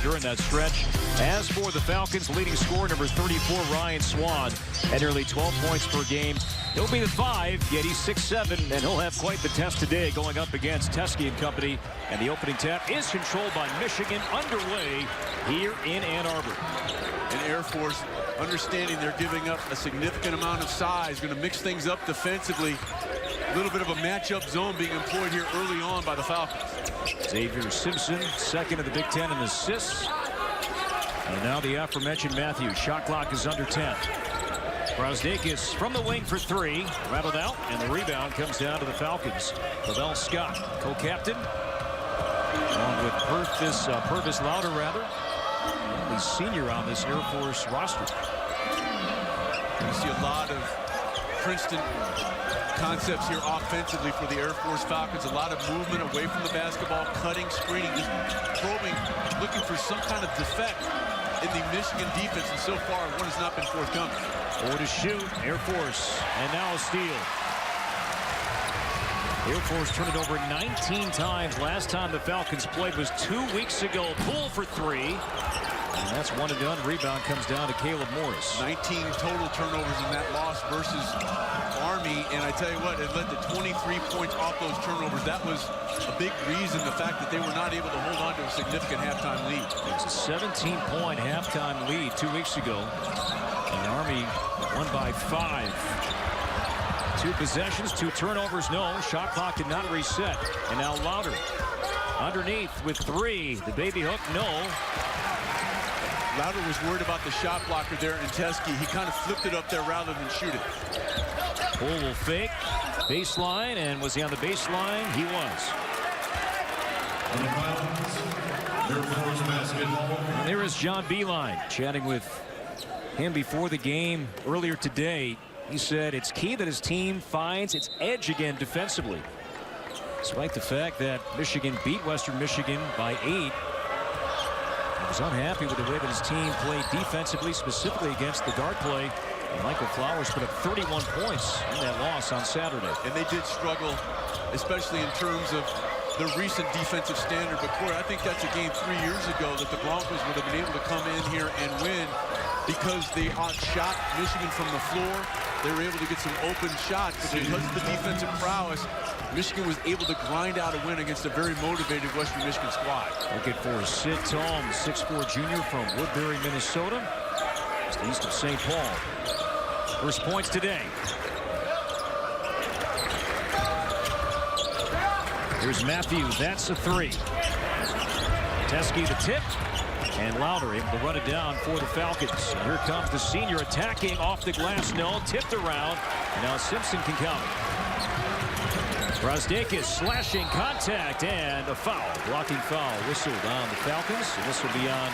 during that stretch. As for the Falcons, leading scorer number 34, Ryan Swan, at nearly 12 points per game. He'll be the 5, yet he's 6'7", and he'll have quite the test today going up against Teskey and company. And the opening tap is controlled by Michigan, underway here in Ann Arbor. And Air Force, understanding they're giving up a significant amount of size, going to mix things up defensively. A little bit of a matchup zone being employed here early on by the Falcons. Xavier Simpson, second in the Big Ten in assists. And now the aforementioned Matthews. Shot clock is under 10. Brazdeikis from the wing for 3. Rattled out, and the rebound comes down to the Falcons. Lavelle Scott, co-captain, along with Purvis Lauder, rather. The only senior on this Air Force roster. You see a lot of Princeton concepts here offensively for the Air Force Falcons. A lot of movement away from the basketball, cutting, screening, just probing, looking for some kind of defect in the Michigan defense, and so far one has not been forthcoming. 4 to shoot, Air Force, and now a steal. Air Force turned it over 19 times. Last time the Falcons played was 2 weeks ago. Poole for 3. And that's one and done. Rebound comes down to Caleb Morris. 19 total turnovers in that loss versus Army. And I tell you what, it led to 23 points off those turnovers. That was a big reason, the fact that they were not able to hold on to a significant halftime lead. It was a 17-point halftime lead 2 weeks ago. And Army won by 5. 2 possessions, 2 turnovers, no. Shot clock did not reset. And now Lauder underneath with 3. The baby hook, no. Lauder was worried about the shot blocker there in Teskey. He kind of flipped it up there rather than shoot it. Poole will fake. Baseline, and was he on the baseline? He was. And there is John Beilein chatting with him before the game earlier today. He said it's key that his team finds its edge again defensively. Despite the fact that Michigan beat Western Michigan by 8, he was unhappy with the way that his team played defensively, specifically against the guard play. And Michael Flowers put up 31 points in that loss on Saturday. And they did struggle, especially in terms of the recent defensive standard. But Corey, I think that's a game 3 years ago that the Broncos would have been able to come in here and win because they outshot Michigan from the floor. They were able to get some open shots, but because of the defensive prowess, Michigan was able to grind out a win against a very motivated Western Michigan squad. Looking for Sid Tom, 6'4" junior from Woodbury, Minnesota. Just east of St. Paul. First points today. Here's Matthews. That's a 3. Teskey the tip. And Lauder able to run it down for the Falcons. And here comes the senior attacking off the glass. No, tipped around. And now Simpson can count. Brazdeikis slashing contact and a foul. Blocking foul whistled on the Falcons. And this will be on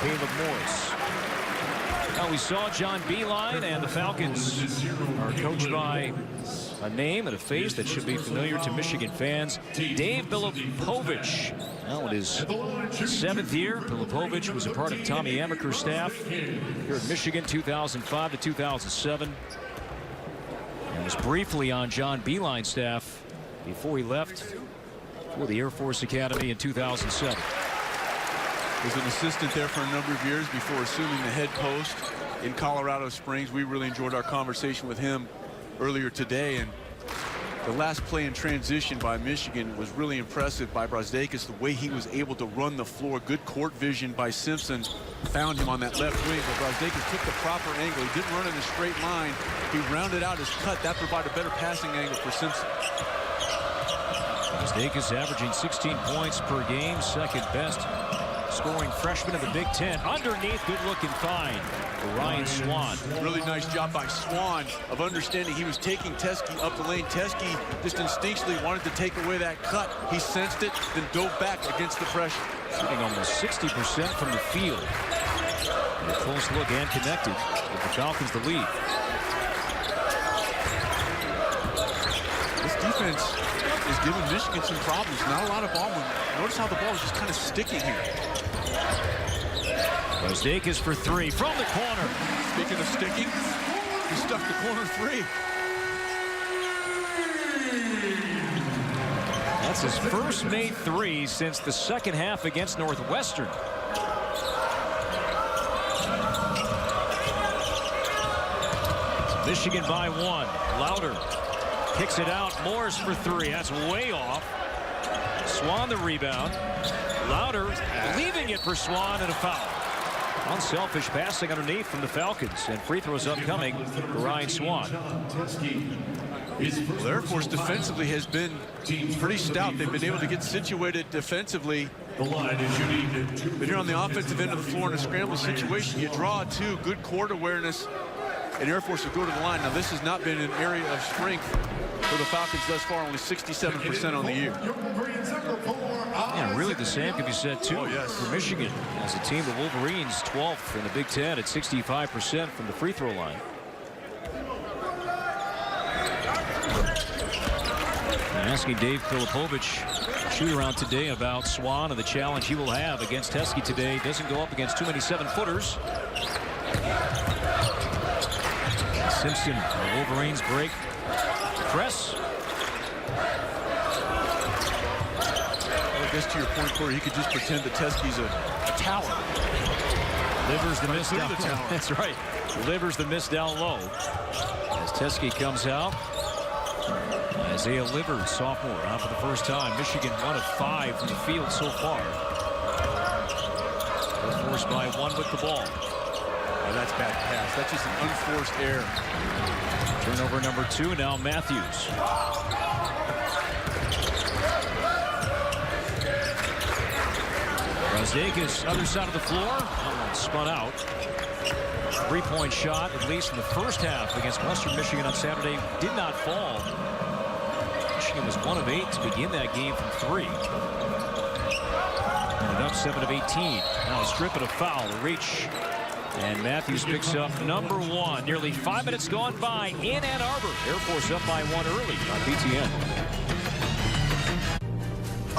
Caleb Morris. Now we saw John Beilein, and the Falcons are coached by a name and a face that should be familiar to Michigan fans. Dave Bilipovich. Now it is 7th year. Bilipovich was a part of Tommy Amaker's staff here at Michigan 2005 to 2007. And was briefly on John Beilein's staff before he left for the Air Force Academy in 2007. Was an assistant there for a number of years before assuming the head post in Colorado Springs. We really enjoyed our conversation with him earlier today, and the last play in transition by Michigan was really impressive by Brazdeikis. The way he was able to run the floor, good court vision by Simpson, found him on that left wing, but Brazdeikis took the proper angle. He didn't run in a straight line. He rounded out his cut. That provided a better passing angle for Simpson. Brazdeikis averaging 16 points per game, second best scoring freshman in the Big Ten. Underneath, good-looking find for Ryan Swan. Really nice job by Swan of understanding he was taking Teskey up the lane. Teskey just instinctually wanted to take away that cut. He sensed it, then dove back against the pressure. Shooting almost 60% from the field. And a close look and connected with the Falcons the lead. This defense is giving Michigan some problems. Not a lot of ball movement. Notice how the ball is just kind of sticking here. Brazdeikis for 3 from the corner. Speaking of sticking, he stuck the corner 3. That's his first made 3 since the second half against Northwestern. Michigan by 1. Louder kicks it out. Morris for 3. That's way off. Swan the rebound. Louder leaving it for Swan, and a foul. Unselfish passing underneath from the Falcons, and free throws upcoming for Ryan Swan. Well, Air Force defensively has been pretty stout. They've been able to get situated defensively. But here on the offensive end of the floor in a scramble situation, you draw 2, good court awareness, and Air Force will go to the line. Now, this has not been an area of strength for the Falcons thus far, only 67% on the year. Yeah, really the same can be said, too, for Michigan. As a team, the Wolverines 12th in the Big Ten at 65% from the free throw line. Asking Dave Filipovich, shoot-around today, about Swan and the challenge he will have against Teskey today. Doesn't go up against too many 7-footers. Simpson, the Wolverines break. Press. I guess to your point, Corey, he could just pretend that Teskey's a tower. Delivers the miss down. That's right. Delivers the miss down low. As Teskey comes out. Isaiah Livers, sophomore, out for the first time. Michigan 1 of 5 from the field so far. Air Force by 1 with the ball. Oh, that's bad pass. That's just an unforced error. Turnover number 2. Now Matthews. Razdakis, other side of the floor. That one spun out. 3-point shot, at least in the first half against Western Michigan on Saturday, did not fall. Michigan was 1 of 8 to begin that game from 3. And up 7 of 18. Now a strip and a foul, a reach. And Matthews picks up number 1. Nearly 5 minutes gone by in Ann Arbor. Air Force up by 1 early on BTN.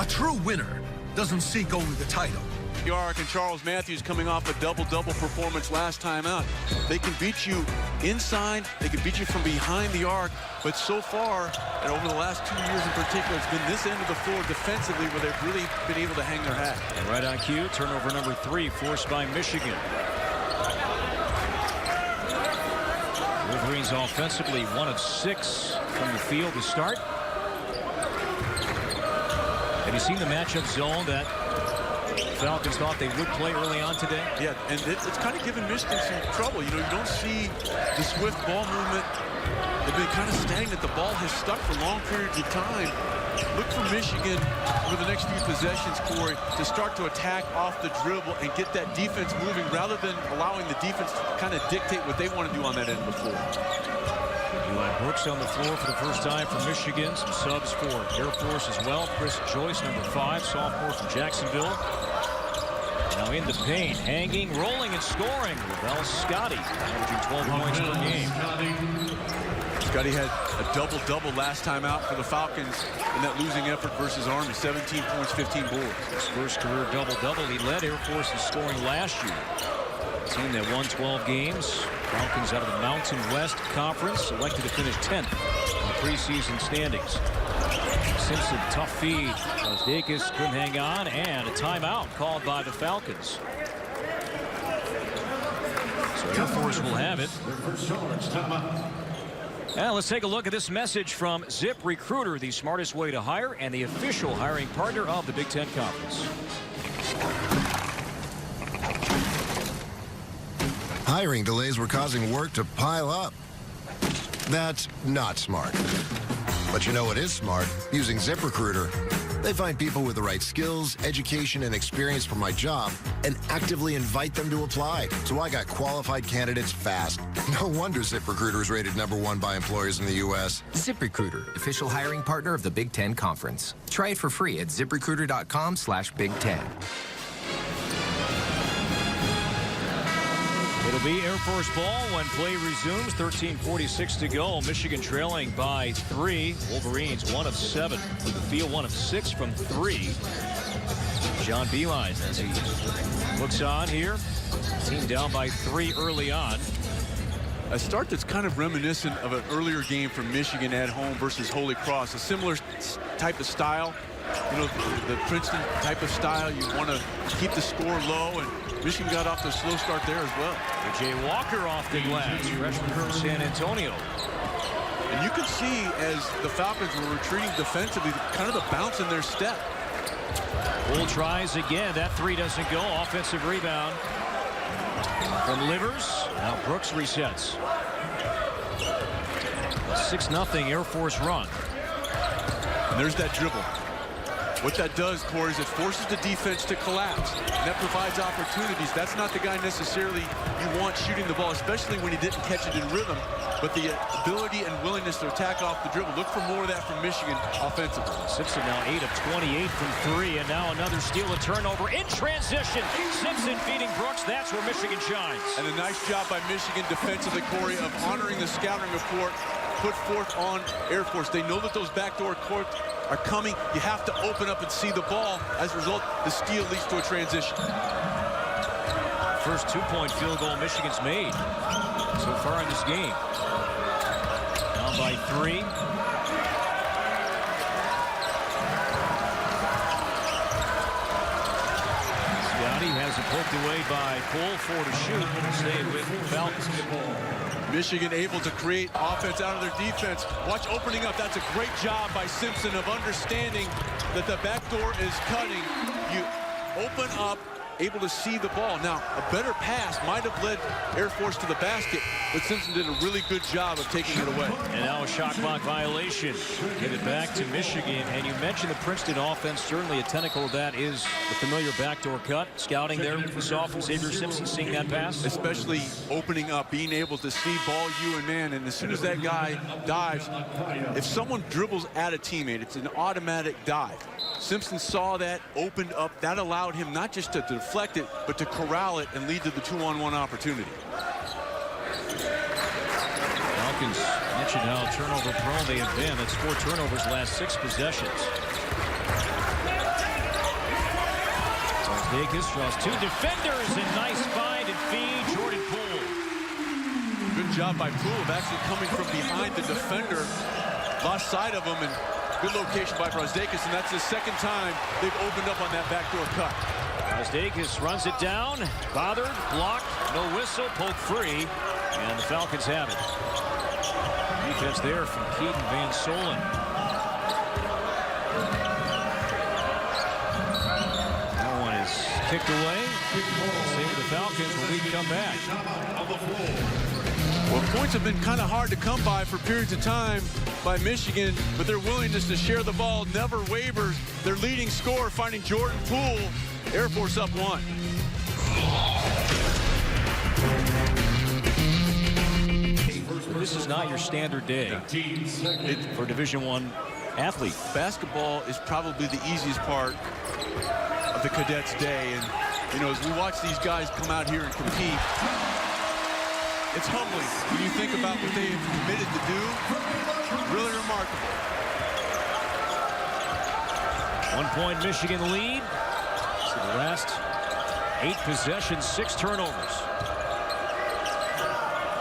A true winner doesn't seek only the title. Yark and Charles Matthews coming off a double-double performance last time out. They can beat you inside. They can beat you from behind the arc. But so far, and over the last 2 years in particular, it's been this end of the floor defensively where they've really been able to hang their hat. And right on cue, turnover number 3 forced by Michigan. Wolverines offensively 1 of 6 from the field to start. Have you seen the matchup zone that Falcons thought they would play early on today? Yeah, and it's kind of given Michigan some trouble. You know, you don't see the swift ball movement. They've been kind of stagnant. The ball has stuck for long periods of time. Look for Michigan over the next few possessions, Corey, to start to attack off the dribble and get that defense moving rather than allowing the defense to kind of dictate what they want to do on that end of the floor. Eli Brooks on the floor for the first time for Michigan. Some subs for Air Force as well. Chris Joyce, number 5, sophomore from Jacksonville. Now in the paint, hanging, rolling, and scoring. Lavelle Scotty, averaging 12 points per game. Scotty had a double-double last time out for the Falcons in that losing effort versus Army. 17 points, 15 boards. His first career double-double. He led Air Force in scoring last year. A team that won 12 games. Falcons out of the Mountain West Conference, selected to finish 10th in the preseason standings. Simpson, tough feed. Razdakis couldn't hang on, and a timeout called by the Falcons. So Air Force will have it. Now let's take a look at this message from ZipRecruiter, the smartest way to hire and the official hiring partner of the Big Ten Conference. Hiring delays were causing work to pile up. That's not smart. But you know what is smart? Using ZipRecruiter. They find people with the right skills, education, and experience for my job and actively invite them to apply. So I got qualified candidates fast. No wonder ZipRecruiter is rated #1 by employers in the U.S. ZipRecruiter, official hiring partner of the Big Ten Conference. Try it for free at ZipRecruiter.com/Big10. It'll be Air Force ball when play resumes. 13:46 to go. Michigan trailing by 3. Wolverines 1 of 7 from the field, 1 of 6 from 3. John Beilein as he looks on here. Team down by 3 early on. A start that's kind of reminiscent of an earlier game from Michigan at home versus Holy Cross. A similar type of style. you know, the Princeton type of style. You want to keep the score low, and Michigan got off to a slow start there as well. A.J. Walker off the glass, freshman from San Antonio. And you can see as the Falcons were retreating defensively, kind of a bounce in their step. Bull tries again. That three doesn't go. Offensive rebound from Livers. Now Brooks resets. 6-0 Air Force run. And there's that dribble. What that does, Corey, is it forces the defense to collapse. And that provides opportunities. That's not the guy necessarily you want shooting the ball, especially when he didn't catch it in rhythm. But the ability and willingness to attack off the dribble. Look for more of that from Michigan offensively. Simpson now 8 of 28 from 3, and now another steal, a turnover in transition. Simpson feeding Brooks. That's where Michigan shines. And a nice job by Michigan defensively, Corey, of honoring the scouting report put forth on Air Force. They know that those backdoor courts are coming. You have to open up and see the ball. As a result, the steal leads to a transition. First two-point field goal Michigan's made so far in this game. Down by 3. Scotty has it poked away by Cole, 4 to shoot. Stay with the Falcons. Michigan able to create offense out of their defense. Watch opening up. That's a great job by Simpson of understanding that the back door is cutting. You open up, able to see the ball. Now, a better pass might have led Air Force to the basket, but Simpson did a really good job of taking it away. And now a shot clock violation. Give it back to Michigan. And you mentioned the Princeton offense. Certainly a tentacle of that is the familiar backdoor cut. Scouting there, we saw from Xavier Simpson seeing that pass. Especially opening up, being able to see ball you and man. And as soon as that guy dives, if someone dribbles at a teammate, it's an automatic dive. Simpson saw that, opened up. That allowed him not just to deflect it, but to corral it and lead to the 2-on-1 opportunity. Falcons mentioned how turnover prone they have been. That's 4 turnovers last 6 possessions. Vegas draws 2 defenders, and nice find and feed. Jordan Poole. Good job by Poole of actually coming from behind the defender. Lost sight of him, and good location by Brazdeikis, and that's the second time they've opened up on that backdoor cut. Brazdeikis runs it down. Bothered, blocked, no whistle, poke free, and the Falcons have it. Defense there from Keaton Van Solen. That one is kicked away. Same with the Falcons when we come back. Well, points have been kind of hard to come by for periods of time by Michigan, but their willingness to share the ball never wavers. Their leading scorer finding Jordan Poole. Air Force up 1. This is not your standard day for Division I athlete. Basketball is probably the easiest part of the cadets' day, and you know, as we watch these guys come out here and compete, it's humbling when you think about what they have committed to do. Really remarkable. 1-point Michigan lead. So the last 8 possessions, 6 turnovers.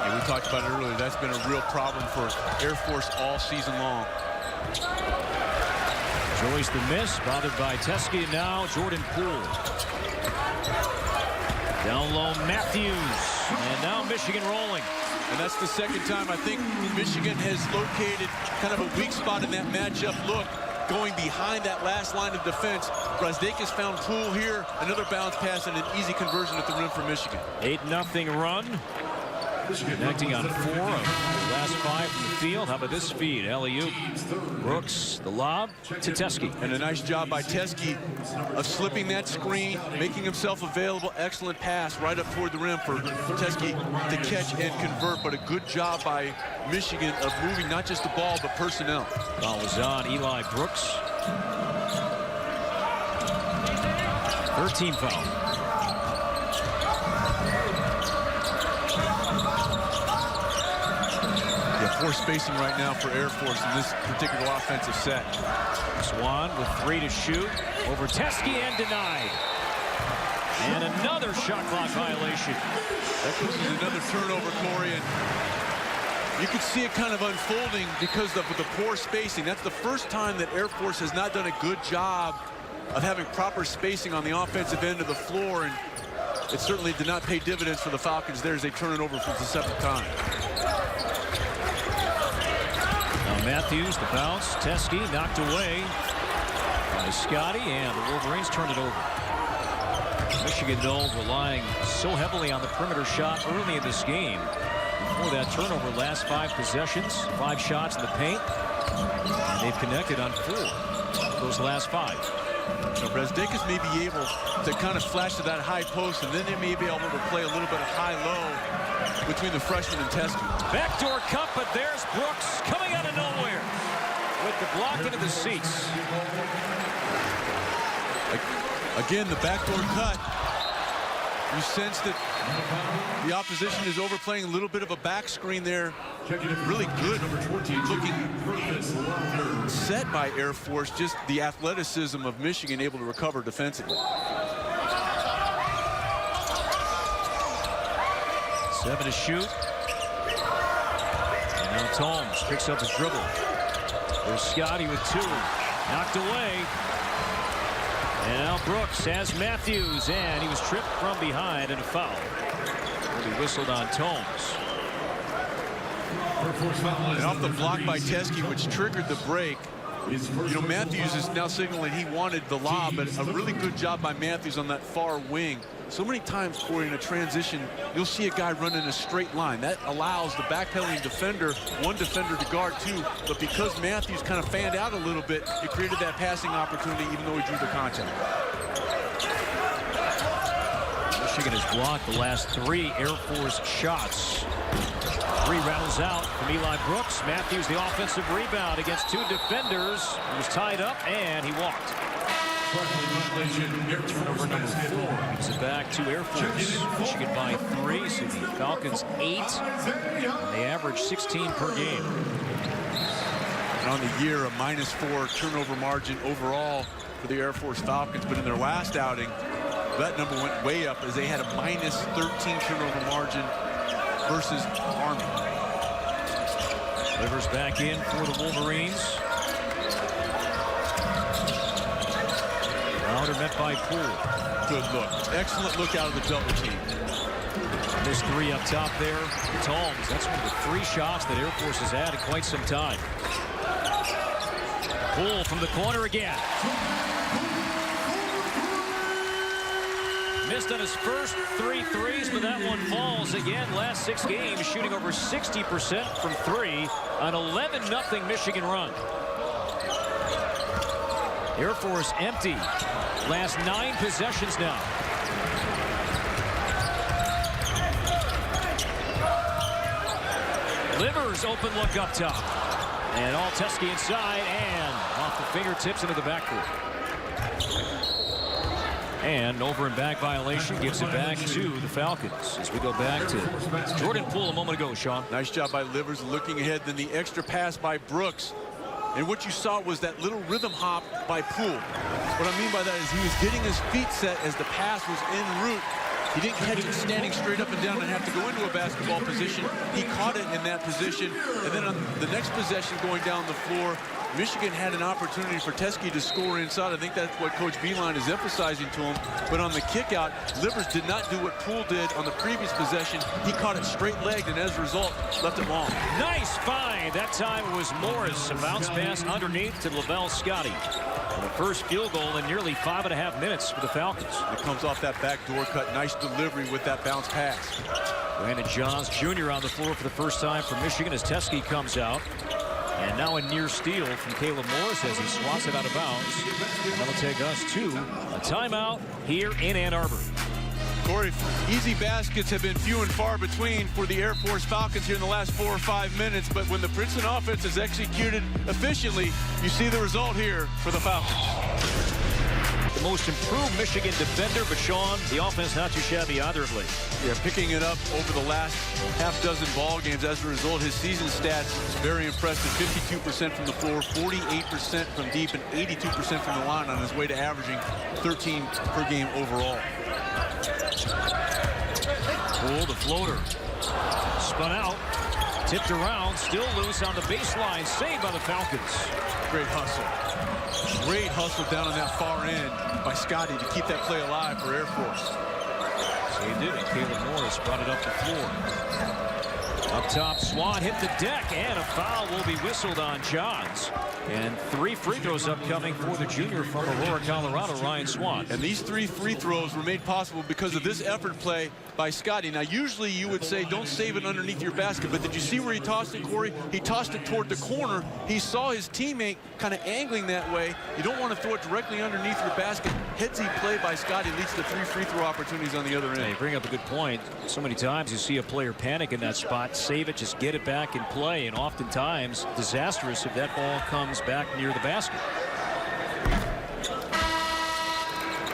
Yeah, we talked about it earlier. That's been a real problem for Air Force all season long. Joyce the miss, bothered by Teskey. Now Jordan Poole. Down low, Matthews. And now Michigan rolling. And that's the second time I think Michigan has located kind of a weak spot in that matchup look, going behind that last line of defense. Brazdeikis found Poole here. Another bounce pass and an easy conversion at the rim for Michigan. 8-0 run. Connecting on 4 of the last 5 from the field. How about this feed? Alley-oop. Brooks, the lob to Teskey. And a nice job by Teskey of slipping that screen, making himself available. Excellent pass right up toward the rim for Teskey to catch and convert. But a good job by Michigan of moving not just the ball, but personnel. Ball was on Eli Brooks. 13 foul. Poor spacing right now for Air Force in this particular offensive set. Swan with 3 to shoot. Over Teskey and denied. And another shot clock violation. That causes another turnover, Corey. And You could see it kind of unfolding because of the poor spacing. That's the first time that Air Force has not done a good job of having proper spacing on the offensive end of the floor, and it certainly did not pay dividends for the Falcons there as they turn it over for the 7th time. Now Matthews, the bounce. Teskey knocked away by Scotty, and the Wolverines turn it over. Michigan, though, relying so heavily on the perimeter shot early in this game. Before that turnover, last 5 possessions, 5 shots in the paint, and they've connected on 4 of those last 5. So Brazdeikis may be able to kind of flash to that high post, and then they may be able to play a little bit of high-low between the freshman and Teskey. Backdoor cut, but there's Brooks coming out of nowhere with the block into the seats. Again, the backdoor cut. You sense that the opposition is overplaying a little bit of a back screen there. Really good looking set by Air Force. Just the athleticism of Michigan able to recover defensively. 7 to shoot. And now Tomes picks up his dribble. There's Scotty with 2. Knocked away. And now Brooks has Matthews, and he was tripped from behind and a foul. Will be whistled on Tomes. And off the block by Teskey, which triggered the break. You know, Matthews is now signaling he wanted the lob, but a really good job by Matthews on that far wing. So many times, Corey, in a transition, you'll see a guy run in a straight line. That allows the backpedaling defender, one defender to guard 2. But because Matthews kind of fanned out a little bit, it created that passing opportunity, even though he drew the contact. Michigan has blocked the last 3 Air Force shots. 3 rattles out from Eli Brooks. Matthews, the offensive rebound against 2 defenders. He was tied up, and he walked. Turnover number 4 gives it back to Air Force. Michigan by 3, so the Falcons 8. And they average 16 per game. And on the year, a -4 turnover margin overall for the Air Force Falcons. But in their last outing, that number went way up as they had a -13 turnover margin versus Army. Livers back in for the Wolverines. Rounder met by Poole. Good look. Excellent look out of the double team. There's 3 up top there. Tomes, that's one of the 3 shots that Air Force has had in quite some time. Poole from the corner again. Missed on his first 3 threes, but that one falls again. Last 6 games, shooting over 60% from 3 on 11-0 Michigan run. Air Force empty. Last 9 possessions now. Livers open look up top. And all Teskey inside and off the fingertips into the backcourt. And over and back violation gives it back to the Falcons as we go back to Jordan Poole a moment ago, Sean. Nice job by Livers looking ahead, then the extra pass by Brooks. And what you saw was that little rhythm hop by Poole. What I mean by that is he was getting his feet set as the pass was en route. He didn't catch it standing straight up and down and have to go into a basketball position. He caught it in that position. And then on the next possession going down the floor, Michigan had an opportunity for Teskey to score inside. I think that's what Coach Beilein is emphasizing to him. But on the kick out, Livers did not do what Poole did on the previous possession. He caught it straight-legged and as a result, left it long. Nice find. That time it was Morris. A bounce pass underneath to Lavelle Scotty. The first field goal in nearly 5.5 minutes for the Falcons. It comes off that backdoor cut. Nice delivery with that bounce pass. Brandon Johns Jr. on the floor for the first time for Michigan as Teskey comes out. And now a near steal from Caleb Morris as he swats it out of bounds. And that'll take us to a timeout here in Ann Arbor. Corey, easy baskets have been few and far between for the Air Force Falcons here in the last 4 or 5 minutes. But when the Princeton offense is executed efficiently, you see the result here for the Falcons. The most improved Michigan defender, but Sean, the offense not too shabby either of late. Yeah, picking it up over the last half-dozen ball games. As a result, his season stats very impressive. 52% from the floor, 48% from deep, and 82% from the line on his way to averaging 13 per game overall. Poole, the floater. Spun out. Tipped around, still loose on the baseline. Saved by the Falcons. Great hustle. Great hustle down on that far end by Scotty to keep that play alive for Air Force. So he did it. Caleb Morris brought it up the floor. Up top, Swan hit the deck, and a foul will be whistled on Johns. And 3 free throws upcoming for the junior from Aurora, Colorado, Ryan Swan. And these 3 free throws were made possible because of this effort play by Scotty. Now, usually you would say don't save it underneath your basket, but did you see where he tossed it, Corey? He tossed it toward the corner. He saw his teammate kind of angling that way. You don't want to throw it directly underneath your basket. Headsy play by Scotty leads to 3 free throw opportunities on the other end. You bring up a good point. So many times you see a player panic in that spot, save it, just get it back in play, and oftentimes disastrous if that ball comes back near the basket.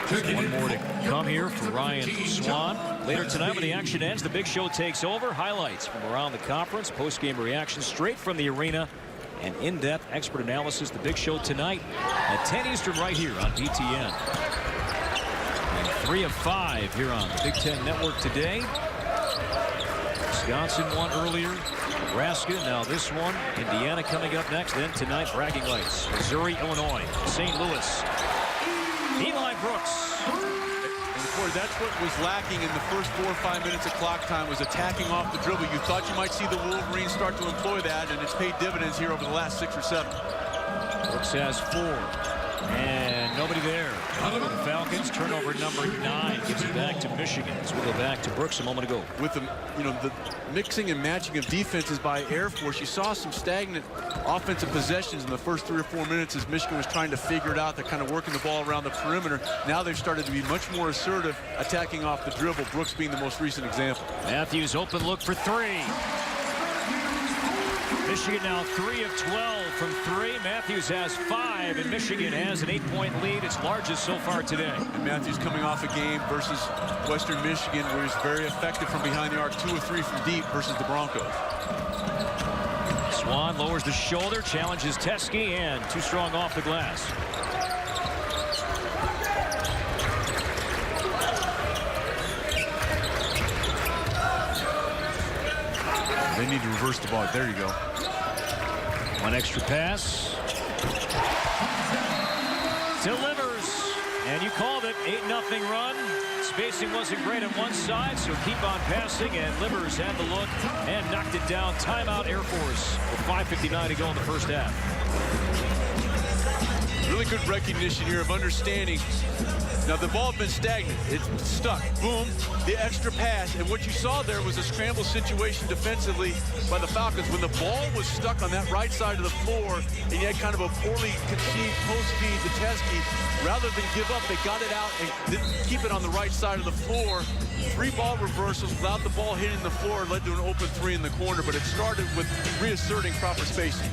One more to come here for Ryan Swan. Later tonight when the action ends, the Big Show takes over. Highlights from around the conference, post-game reaction straight from the arena, and in-depth expert analysis. The Big Show tonight at 10 Eastern right here on BTN. And 3 of 5 here on the Big Ten Network today. Wisconsin won earlier. Nebraska, now this one. Indiana coming up next. Then tonight, bragging rights. Missouri, Illinois, St. Louis. Eli Brooks. And Corey, that's what was lacking in the first 4 or 5 minutes of clock time, was attacking off the dribble. You thought you might see the Wolverines start to employ that, and it's paid dividends here over the last 6 or 7. Brooks has 4. And nobody there. The Falcons, turnover number 9, gives it back to Michigan. So we'll go back to Brooks a moment ago. With the mixing and matching of defenses by Air Force, you saw some stagnant offensive possessions in the first 3 or 4 minutes as Michigan was trying to figure it out. They're kind of working the ball around the perimeter. Now they've started to be much more assertive, attacking off the dribble, Brooks being the most recent example. Matthews open look for 3. Michigan now 3 of 12 from 3. Matthews has 5, and Michigan has an 8-point lead, its largest so far today. And Matthews coming off a game versus Western Michigan where he's very effective from behind the arc, 2 of 3 from deep versus the Broncos. Swan lowers the shoulder, challenges Teskey, and too strong off the glass. They need to reverse the ball. There you go. One extra pass. Delivers. And you called it. 8-0 run. Spacing wasn't great on one side, so keep on passing. And Livers had the look and knocked it down. Timeout Air Force with 5:59 to go in the first half. Really good recognition here of understanding. Now the ball had been stagnant. It's stuck. Boom. The extra pass. And what you saw there was a scramble situation defensively by the Falcons. When the ball was stuck on that right side of the floor and you had kind of a poorly conceived post feed to Teskey, rather than give up, they got it out and didn't keep it on the right side of the floor. 3 ball reversals without the ball hitting the floor led to an open 3 in the corner, but it started with reasserting proper spacing.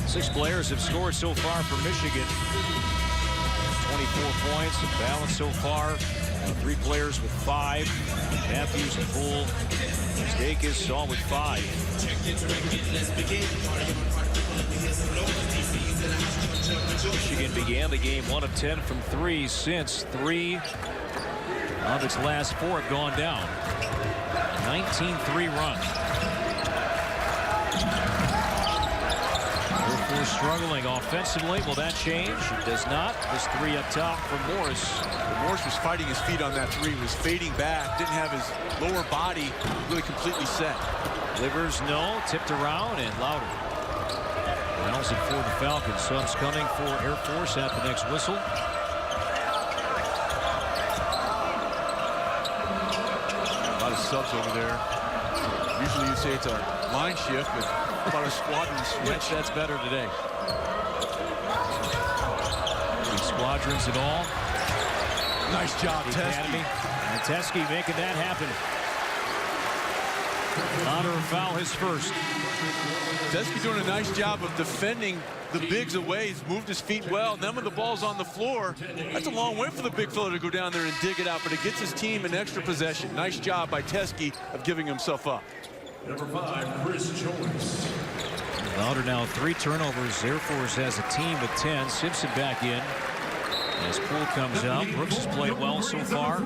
6 players have scored so far for Michigan. 24 points, and balance so far. 3 players with 5. Matthews and Poole. Stakis all with 5. Michigan began the game 1 of 10 from 3 since 3 of its last 4 have gone down. 19-3 run. Struggling offensively. Will that change? It does not. This 3 up top from Morris. Morris was fighting his feet on that 3. He was fading back. Didn't have his lower body really completely set. Livers, no. Tipped around, and Louder rounds it for the Falcons. Subs coming for Air Force at the next whistle. A lot of subs over there. Usually you'd say it's a line shift, but about a squadron switch. That's better today. Any squadrons at all? Nice job, Teskey. And Teskey making that happen. Louder a foul, his first. Teskey doing a nice job of defending the bigs away. He's moved his feet well. And then when the ball's on the floor, that's a long way for the big fella to go down there and dig it out, but it gets his team an extra possession. Nice job by Teskey of giving himself up. Number 5, Chris Joyce. Louder now 3 turnovers. Air Force has a team with 10. Simpson back in as Poole comes out. Brooks has played well so far.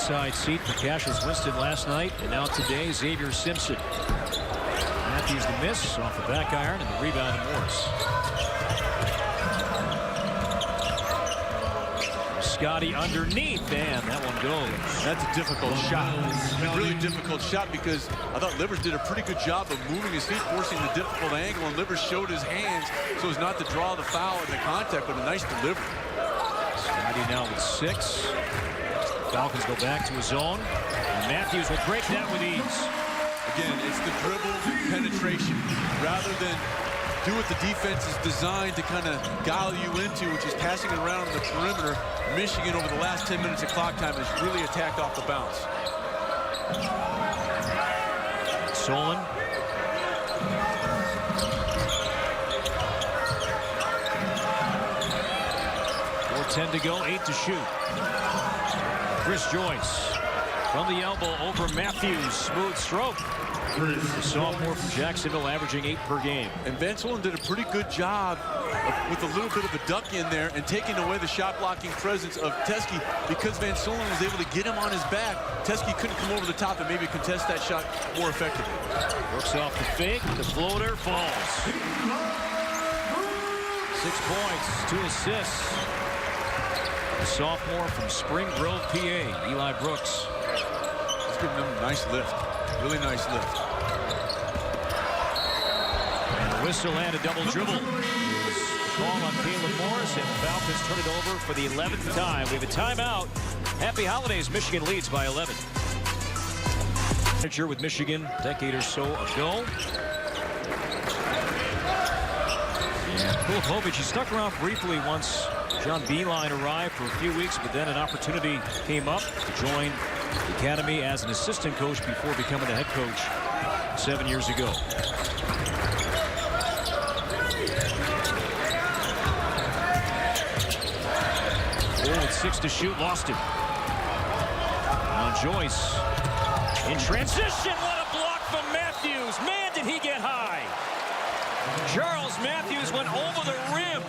ringside seat for Cassius Winston last night, and now today, Xavier Simpson. Matthews the miss off the back iron, and the rebound to Morris. Scotty underneath, and that one goes. That's a difficult shot. A really difficult shot because I thought Livers did a pretty good job of moving his feet, forcing the difficult angle, and Livers showed his hands so as not to draw the foul in the contact, but a nice delivery. Scotty now with 6. Falcons go back to his zone, and Matthews will break that with ease. Again, it's the dribble penetration rather than do what the defense is designed to kind of guile you into, which is passing it around the perimeter. Michigan, over the last 10 minutes of clock time, has really attacked off the bounce. Solon. 4:10 to go, 8 to shoot. Chris Joyce from the elbow over Matthews. Smooth stroke. The sophomore from Jacksonville, averaging 8 per game. And Van Solon did a pretty good job with a little bit of a duck in there and taking away the shot blocking presence of Teske, because Van Solon was able to get him on his back. Teske couldn't come over the top and maybe contest that shot more effectively. Works off the fake, the floater falls. 6 points, 2 assists. The sophomore from Spring Grove, PA, Eli Brooks. He's giving them a nice lift. Really nice lift. And a whistle and a double dribble. Call on Caleb Morris, and Falcons turn it over for the 11th time. We have a timeout. Happy holidays. Michigan leads by 11. Manager with Michigan a decade or so ago. And Kulipovich, he stuck around briefly once John Beilein arrived for a few weeks, but then an opportunity came up to join the academy as an assistant coach before becoming the head coach 7 years ago. With 6 to shoot, lost it. Now Joyce in transition. What a block from Matthews. Man, did he get high. Charles Matthews went over the rim.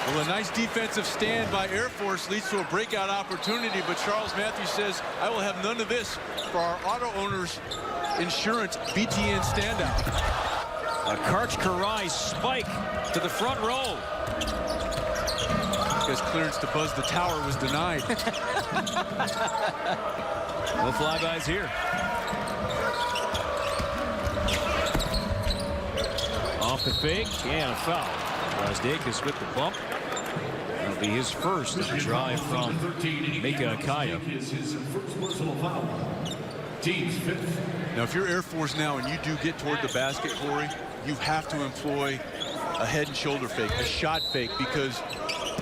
Well, a nice defensive stand by Air Force leads to a breakout opportunity, but Charles Matthews says, I will have none of this for our auto owners insurance BTN standout. A Karch Karai spike to the front row. His clearance to buzz the tower was denied. No flybys here. Off the fake and a foul. Rasdakis with the bump. That'll be his first drive from Mika Akaya. Now, if you're Air Force now and you do get toward the basket, Corey, you have to employ a head and shoulder fake, a shot fake, because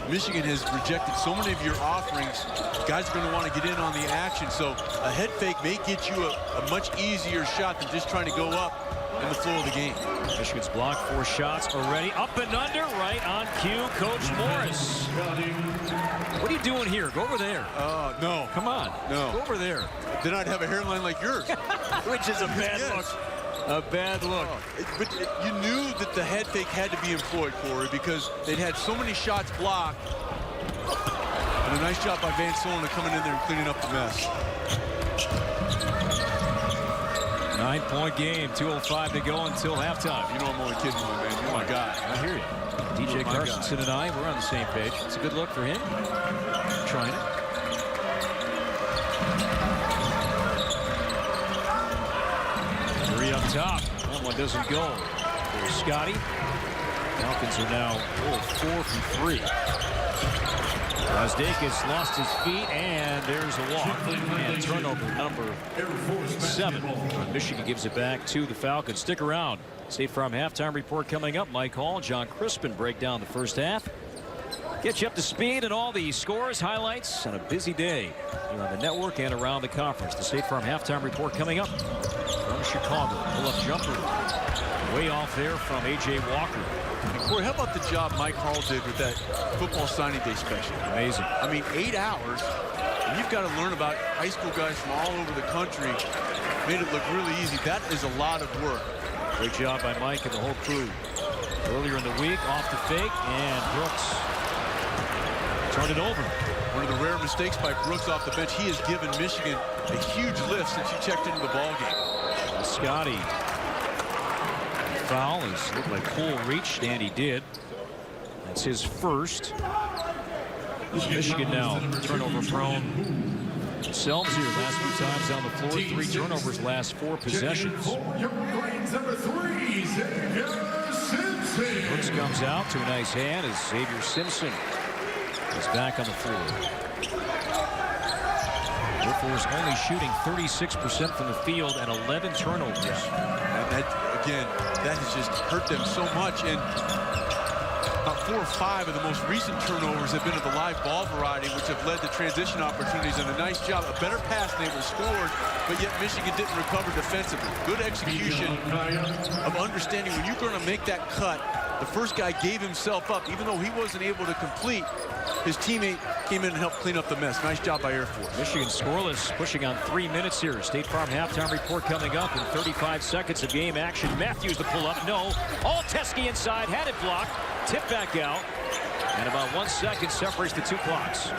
Michigan has rejected so many of your offerings. Guys are going to want to get in on the action, so a head fake may get you a much easier shot than just trying to go up in the flow of the game. Michigan's blocked 4 shots already. Up and under, right on cue, Coach Morris. What are you doing here? Go over there. No. Come on. No. Go over there. Then I'd have a hairline like yours. Which is a bad look. A bad look. But you knew that the head fake had to be employed, Corey, because they'd had so many shots blocked. And a nice job by Van Solon coming in there and cleaning up the mess. 9-point game, 2:05 to go until halftime. You know I'm only kidding you, man. You're my guy. I hear you. DJ Carstensen and I, we're on the same page. It's a good look for him. Trying it. Three up top. That one doesn't go. There's Scotty. Falcons are now 4 from 3. Rasdakis lost his feet, and there's a walk. And turnover number 7. Michigan gives it back to the Falcons. Stick around. State Farm halftime report coming up. Mike Hall, John Crispin break down the first half. Get you up to speed and all the scores, highlights on a busy day here on the network and around the conference. The State Farm halftime report coming up from Chicago. Pull-up jumper way off there from A.J. Walker. And Corey, how about the job Mike Hall did with that football signing day special? Amazing. I mean, 8 hours, and you've got to learn about high school guys from all over the country. Made it look really easy. That is a lot of work. Great job by Mike and the whole crew. Earlier in the week, off the fake, and Brooks turned it over. One of the rare mistakes by Brooks off the bench. He has given Michigan a huge lift since he checked into the ballgame. Scotty. Foul is looked like Cole reached, and he did. That's his first. Michigan now turnover prone. Themselves here last few times on the floor. 3 turnovers last 4 possessions. Brooks comes out to a nice hand as Xavier Simpson is back on the floor. Air Force only shooting 36% from the field and 11 turnovers. And that, again, that has just hurt them so much. And about 4 or 5 of the most recent turnovers have been of the live ball variety, which have led to transition opportunities. And a nice job, a better pass than they were scored, but yet Michigan didn't recover defensively. Good execution of understanding when you're going to make that cut. The first guy gave himself up, even though he wasn't able to complete. His teammate came in and helped clean up the mess. Nice job by Air Force. Michigan scoreless, pushing on 3 minutes here. State Farm halftime report coming up in 35 seconds of game action. Matthews the pull up, no. All Teskey inside, had it blocked, tipped back out, and about 1 second separates the 2 clocks.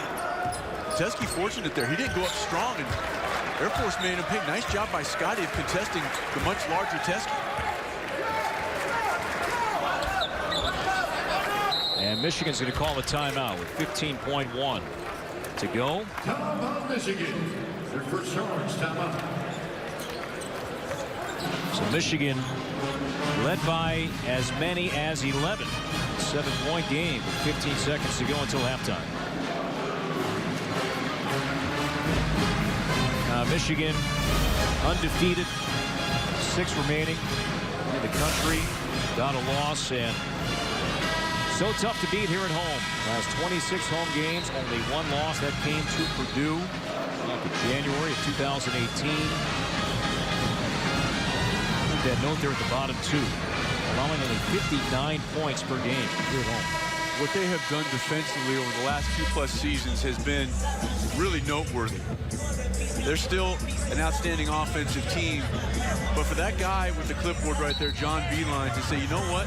Teskey fortunate there. He didn't go up strong, and Air Force made him pay. Nice job by Scotty of contesting the much larger Teskey. And Michigan's going to call a timeout with 15.1 to go. Timeout, Michigan. Their first charge, timeout. So Michigan led by as many as 11. 7-point game with 15 seconds to go until halftime. Michigan undefeated. 6 remaining in the country. Got a loss, and so tough to beat here at home. Last 26 home games, only 1 loss. That came to Purdue in January of 2018. That note there at the bottom 2, allowing only 59 points per game here at home. What they have done defensively over the last 2+ seasons has been really noteworthy. They're still an outstanding offensive team, but for that guy with the clipboard right there, John Beeline, to say, you know what?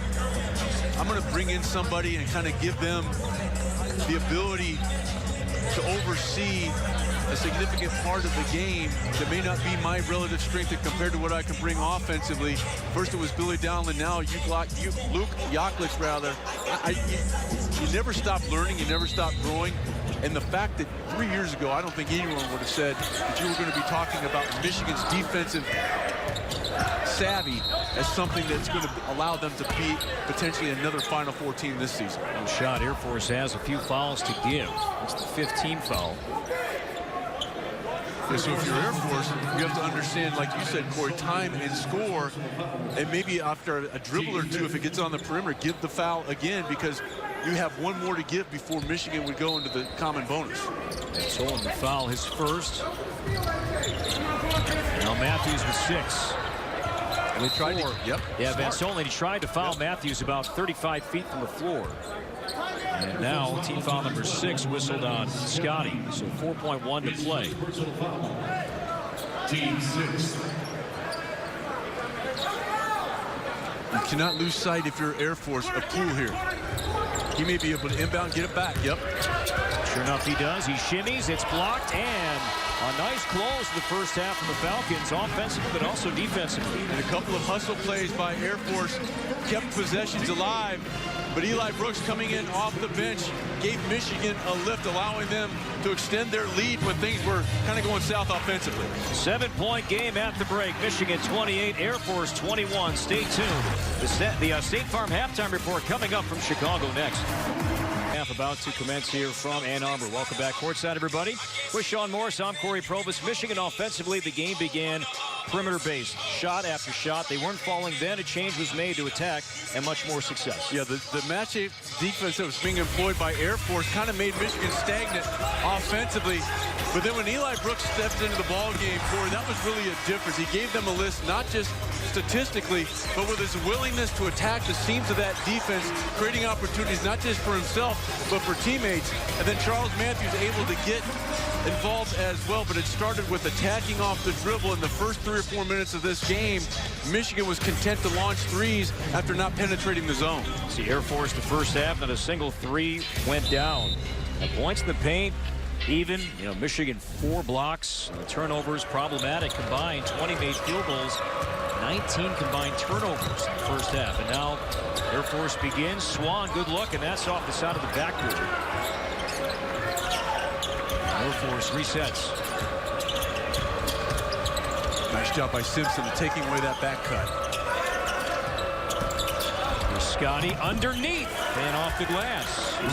I'm going to bring in somebody and kind of give them the ability to oversee a significant part of the game that may not be my relative strength compared to what I can bring offensively. First it was Billy Dowland, now Luke Yaklich, rather. You never stop learning, you never stop growing. And the fact that 3 years ago, I don't think anyone would have said that you were going to be talking about Michigan's defensive savvy as something that's going to allow them to beat potentially another Final Four team this season. No shot. Air Force has a few fouls to give. It's the 15th foul. Yeah, so if you're Air Force, you have to understand, like you said, Corey, time and score, and maybe after a dribble or two, if it gets on the perimeter, give the foul again, because you have 1 more to give before Michigan would go into the common bonus. Solon the foul, his first. Now Matthews with 6. With 4. Yep. Yeah, Van Solon, he tried to foul Matthews about 35 feet from the floor. And now team foul number 6 whistled on Scotty. So 4.1 to play. Team 6. You cannot lose sight, if you're Air Force, of Poole here. He may be able to inbound, get it back. Yep. Sure enough, he does. He shimmies. It's blocked, and a nice close to the first half from the Falcons, offensively but also defensively. And a couple of hustle plays by Air Force kept possessions alive. But Eli Brooks, coming in off the bench, gave Michigan a lift, allowing them to extend their lead when things were kind of going south offensively. 7-point game at the break. Michigan 28, Air Force 21. Stay tuned. The State Farm halftime report coming up from Chicago next. Half about to commence here from Ann Arbor. Welcome back courtside, everybody. With Sean Morris, I'm Corey Probus. Michigan offensively, the game began perimeter-based, shot after shot. They weren't falling then. A change was made to attack and much more success. Yeah, the match defense that was being employed by Air Force kind of made Michigan stagnant offensively. But then when Eli Brooks stepped into the ball game, Corey, that was really a difference. He gave them a list, not just statistically, but with his willingness to attack the seams of that defense, creating opportunities not just for himself, but for teammates. And then Charles Matthews able to get involved as well, but it started with attacking off the dribble in the first 3 or 4 minutes of this game. Michigan was content to launch threes after not penetrating the zone. See, Air Force the first half, not a single 3 went down. The points in the paint, even. You know, Michigan 4 blocks. The turnovers problematic combined. 20 made field goals. 19 combined turnovers in the first half. And now Air Force begins. Swan, good look, and that's off the side of the backboard. Air Force resets. Nice job by Simpson taking away that back cut. Scotty underneath and off the glass.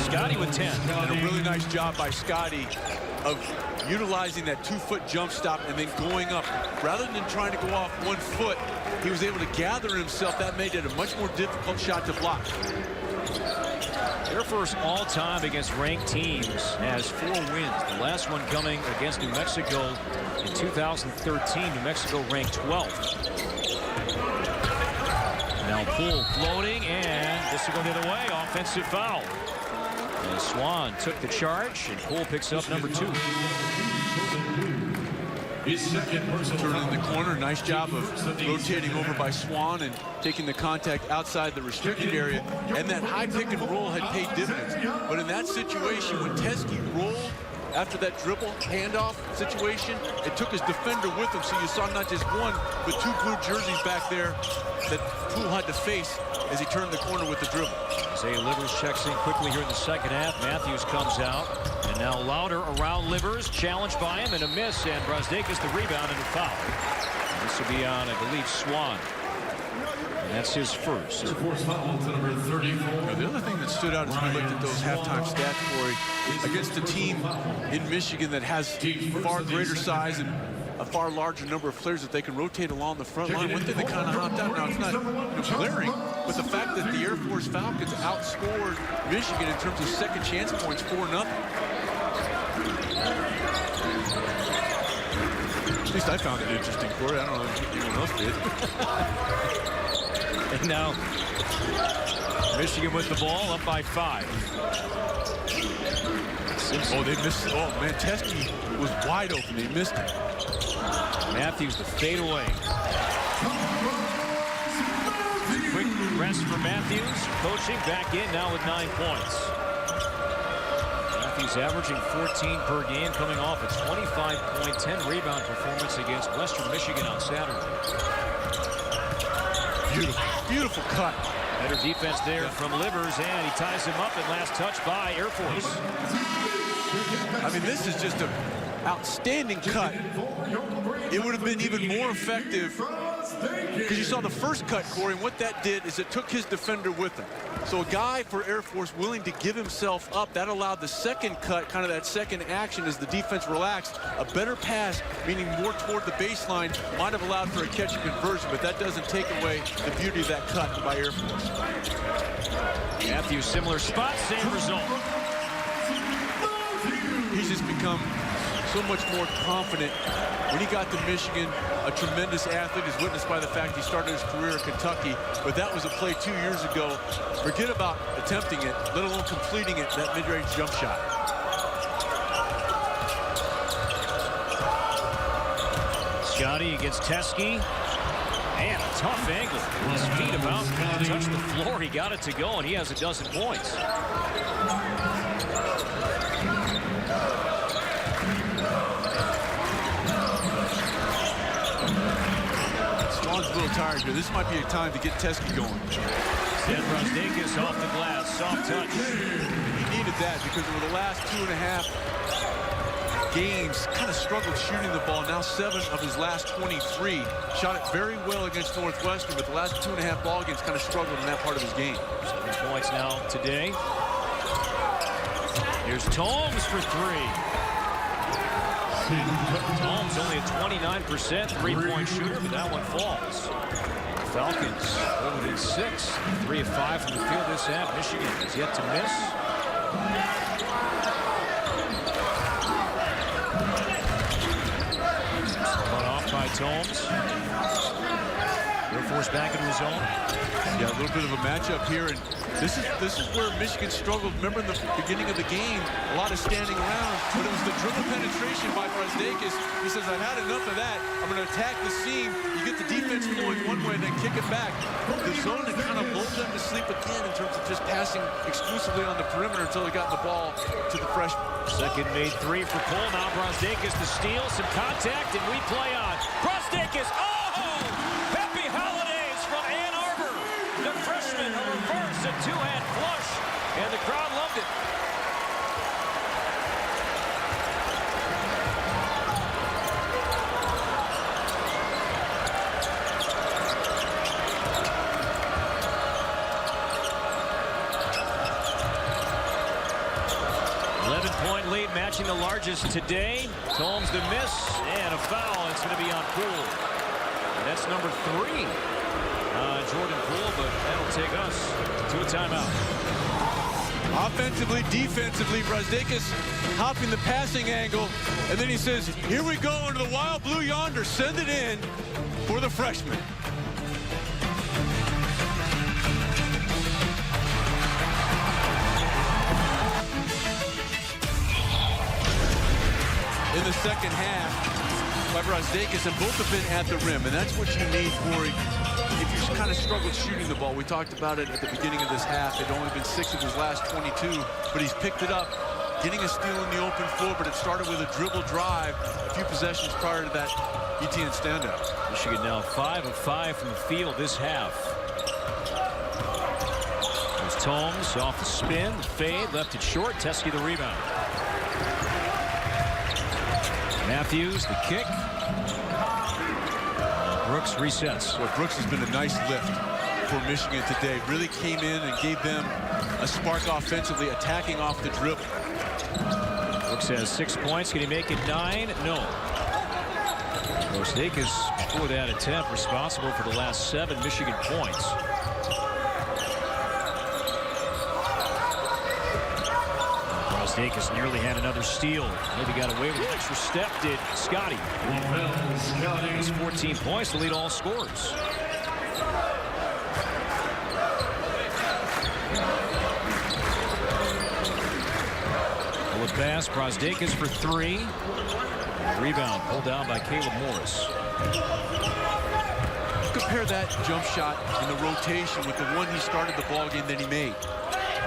Scotty with 10. And a really nice job by Scotty of utilizing that 2-foot jump stop and then going up. Rather than trying to go off 1 foot, he was able to gather himself. That made it a much more difficult shot to block. Air Force all-time against ranked teams has 4 wins. The last one coming against New Mexico in 2013. New Mexico ranked 12th. Now Poole floating, and this will go the other way. Offensive foul. And Swan took the charge, and Poole picks up number 2. Turning in the corner. Nice job of rotating over by Swan and taking the contact outside the restricted area. And that high pick and roll had paid dividends. But in that situation, when Teske rolled after that dribble handoff situation, it took his defender with him. So you saw not just one, but 2 blue jerseys back there that Poole had to face as he turned the corner with the dribble. Isaiah Livers checks in quickly here in the second half. Matthews comes out, and now Louder around Livers, challenged by him, and a miss, and Brazdeikis the rebound and a foul. And this will be on, I believe, Swan. And that's his first. The other thing that stood out as we looked at those halftime stats, Corey, against a team in Michigan that has far greater size and a far larger number of players that they can rotate along the front line. One thing that kind of hopped out, now it's not glaring, but the fact that the Air Force Falcons outscored Michigan in terms of second chance points 4-0. At least I found it interesting, Corey. I don't know if anyone else did. And now Michigan with the ball, up by 5. Simpson. Oh, they missed it. Oh, man, Teske was wide open. They missed it. Matthews the fadeaway. Quick rest for Matthews. Coaching back in now with 9 points. Matthews averaging 14 per game, coming off a 25-point, 10-rebound performance against Western Michigan on Saturday. Beautiful, beautiful cut. Better defense there from Livers, and he ties him up, and last touch by Air Force. I mean, this is just an outstanding cut. It would have been even more effective because you saw the first cut, Corey, and what that did is it took his defender with him. So a guy for Air Force willing to give himself up, that allowed the second cut, kind of that second action as the defense relaxed. A better pass, meaning more toward the baseline, might have allowed for a catch and conversion, but that doesn't take away the beauty of that cut by Air Force. Matthews, similar spot, same result. He's just become so much more confident. When he got to Michigan, a tremendous athlete, as witnessed by the fact he started his career at Kentucky. But that was a play 2 years ago. Forget about attempting it, let alone completing it, that mid-range jump shot. Scotty against Teske. And a tough angle. His feet about to touch the floor. He got it to go, and he has a dozen points. Swan's a little tired here. This might be a time to get Teske going. And Brazdeikis off the glass. Soft touch. He needed that because over the last 2.5 games, kind of struggled shooting the ball. Now 7 of his last 23. Shot it very well against Northwestern, but the last 2.5 ball games kind of struggled in that part of his game. 7 points now today. Here's Tomes for 3. Tomes only a 29% three-point shooter, but that one falls. Falcons holding 6, 3 of 5 from the field this half. Michigan has yet to miss. Cut off by Tomes. Air Forced back into his own. Yeah, a little bit of a matchup here, and this is where Michigan struggled. Remember in the beginning of the game, a lot of standing around, but it was the dribble penetration by Brazdakis. He says, I've had enough of that. I'm going to attack the seam. You get the defense going one way, then kick it back. The zone had kind of lulled them to sleep again in terms of just passing exclusively on the perimeter until they got the ball to the freshman. Second made three for Cole. Now Brazdakis to steal, some contact, and we play on. Brazdakis, oh! Happy holidays from Ann Arbor. The freshman, a reverse, a two-hand flush, and the crowd loved it. Lead matching the largest today. Holmes the miss and a foul. It's going to be on Poole. And that's number 3. Jordan Poole, but that'll take us to a timeout. Offensively, defensively, Brazdakis hopping the passing angle, and then he says, here we go into the wild blue yonder. Send it in for the freshman. In the second half by Brazdakis, and both have been at the rim, and that's what you need, Corey, if you kind of struggled shooting the ball. We talked about it at the beginning of this half. It'd only been 6 of his last 22, but he's picked it up, getting a steal in the open floor, but it started with a dribble drive a few possessions prior to that ETN standout. Michigan now 5 of 5 from the field this half. There's Holmes off the spin, the fade, left it short, Teskey the rebound. Matthews, the kick. Brooks resets. Well, Brooks has been a nice lift for Michigan today. Really came in and gave them a spark offensively, attacking off the dribble. Brooks has 6 points. Can he make it 9? No. Brazdakis, before that attempt, responsible for the last 7 Michigan points. Brazdakis nearly had another steal. Maybe got away with an extra step. Did Scotty. He's 14 points to lead all scorers. Pull it pass. Brazdakis for 3. Rebound pulled down by Caleb Morris. Compare that jump shot in the rotation with the one he started the ball game that he made.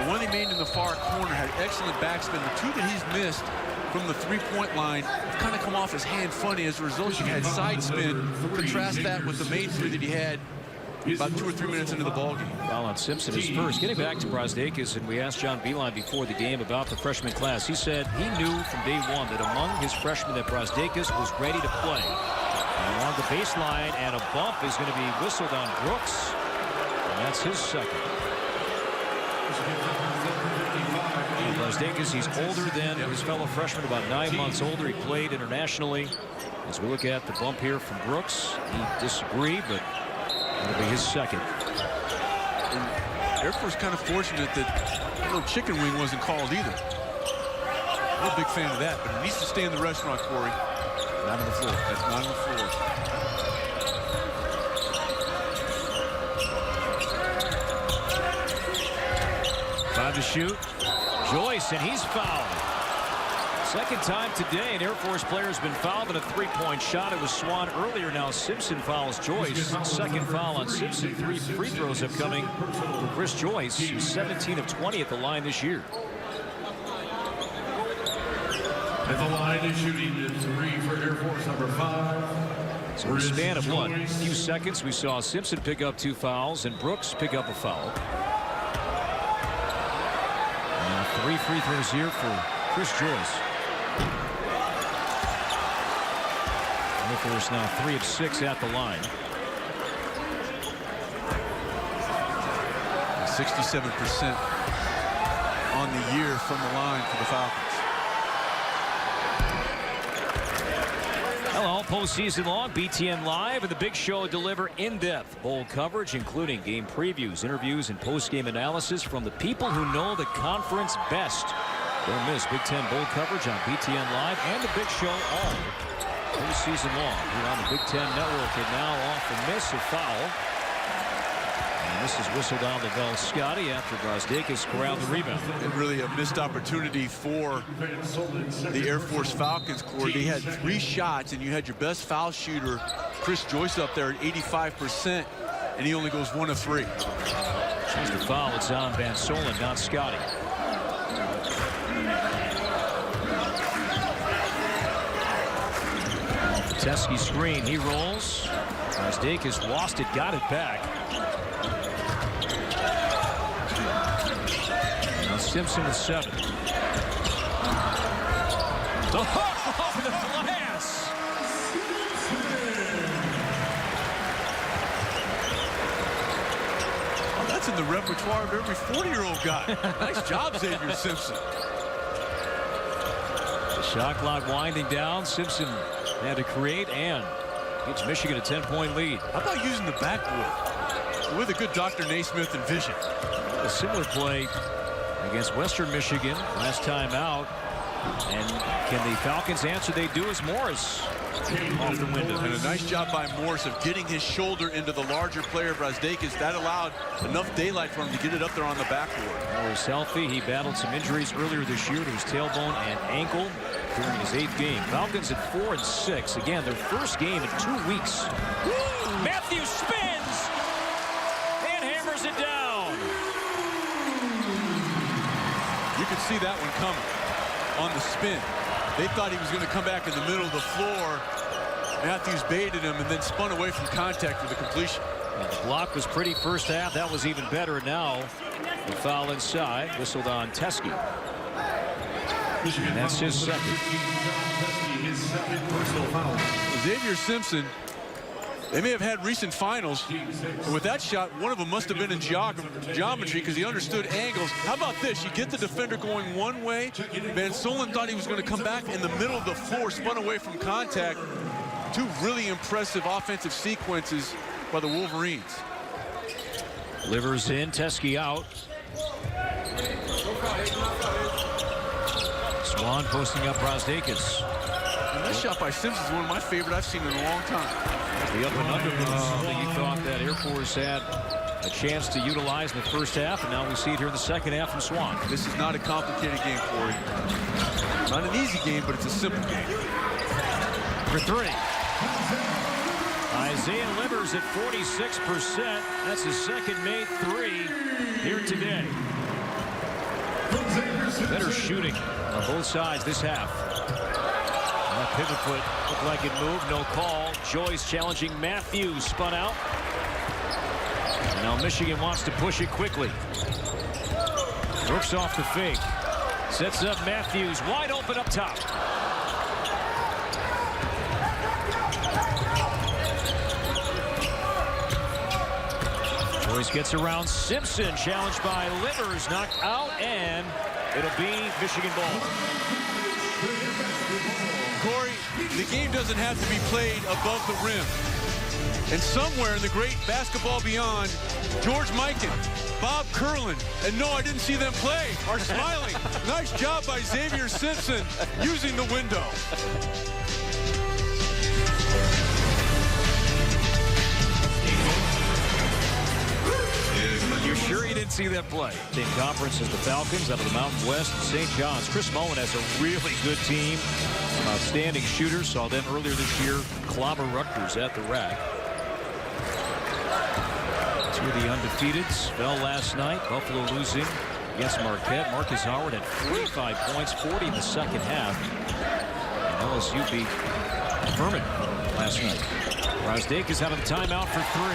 The one he made in the far corner had excellent backspin. The 2 that he's missed from the 3-point line have kind of come off his hand funny. As a result, you had side spin. Contrast that with the main 3 that he had about 2 or 3 minutes into the ball game. Foul on Simpson is first. Getting back to Brazdakis, and we asked John Beilein before the game about the freshman class. He said he knew from day one that among his freshmen that Brazdakis was ready to play. And along the baseline, and a bump is going to be whistled on Brooks, and that's his second. Brazdakis, he's older than his fellow freshman, about 9 months older. He played internationally. As we look at the bump here from Brooks, he disagreed, but it'll be his second. And Air Force kind of fortunate that a little chicken wing wasn't called either. I'm a big fan of that, but it needs to stay in the restaurant, Corey. Not on the floor. That's not on the floor. 5 to shoot. Joyce, and he's fouled. Second time today, an Air Force player has been fouled on a 3-point shot. It was Swan earlier. Now Simpson fouls Joyce. Second foul on Simpson. 3 free throws upcoming for Chris Joyce, who's 17 of 20 at the line this year. At the line is shooting the 3 for Air Force number 5. So in a span of what? A few seconds, we saw Simpson pick up 2 fouls and Brooks pick up a foul. And 3 free throws here for Chris Joyce. Air Force now 3 of 6 at the line. 67% on the year from the line for the Falcons. Hello, postseason long, BTN Live, and the Big Show deliver in-depth bowl coverage, including game previews, interviews, and post-game analysis from the people who know the conference best. Don't miss Big Ten bowl coverage on BTN Live and the Big Show all postseason long here on the Big Ten Network. And now off the miss, a foul. This is whistled on the Bell Scotty after Brazdeikis corralled the rebound. And really a missed opportunity for the Air Force Falcons, Corey. They had 3 shots, and you had your best foul shooter, Chris Joyce, up there at 85%, and he only goes 1 of 3. Choose the foul. It's on Van Solen, not Scotty. Teskey screen. He rolls. Brazdeikis lost it, got it back. Now Simpson with 7. The hook off the glass. Well, that's in the repertoire of every 40-year-old guy. Nice job, Xavier Simpson. The shot clock winding down. Simpson had to create and gives Michigan a 10-point lead. How about using the backboard with a good Dr. Naismith and vision? A similar play against Western Michigan last time out. And can the Falcons answer? They do, as Morris off the window. And a nice job by Morris of getting his shoulder into the larger player, Brazdeikis. That allowed enough daylight for him to get it up there on the backboard. Morris healthy. He battled some injuries earlier this year to his tailbone and ankle during his 8th game. Falcons at 4-6. Again, their first game in 2 weeks. Matthews spins and hammers it down. You could see that one coming on the spin. They thought he was going to come back in the middle of the floor. Matthews baited him and then spun away from contact for the completion. And the block was pretty first half. That was even better. Now the foul inside, whistled on Teskey. And that's his second. Xavier Simpson, they may have had recent finals, but with that shot, one of them must have been in geometry because he understood angles. How about this? You get the defender going one way. Van Solen thought he was going to come back in the middle of the floor, spun away from contact. 2 really impressive offensive sequences by the Wolverines. Livers in, Teskey out. Swan posting up Brazdeikis. And that shot by Simpson is one of my favorite I've seen in a long time. The up and under move, something he thought that Air Force had a chance to utilize in the first half, and now we see it here in the second half from Swan. This is not a complicated game, Corey. Not an easy game, but it's a simple game. For 3. Isaiah Livers at 46%. That's his second made 3 here today. Better shooting on both sides this half. That pivot foot looked like it moved. No call. Joyce challenging Matthews. Spun out. And now Michigan wants to push it quickly. Brooks off the fake. Sets up Matthews. Wide open up top. Joyce gets around Simpson. Challenged by Livers. Knocked out. And it'll be Michigan ball. Corey, the game doesn't have to be played above the rim. And somewhere in the great basketball beyond, George Mikan, Bob Curlin, and no, I didn't see them play, are smiling. Nice job by Xavier Simpson using the window. You're sure you didn't see that play? Same conference as the Falcons out of the Mountain West and St. John's. Chris Mullen has a really good team. Outstanding shooters. Saw them earlier this year. Clobber Rutgers at the rack. 2 of the undefeateds fell last night. Buffalo losing against Marquette. Marcus Howard had 45 points, 40 in the second half. And LSU beat Furman last night. Brazdeikis out of the timeout for 3.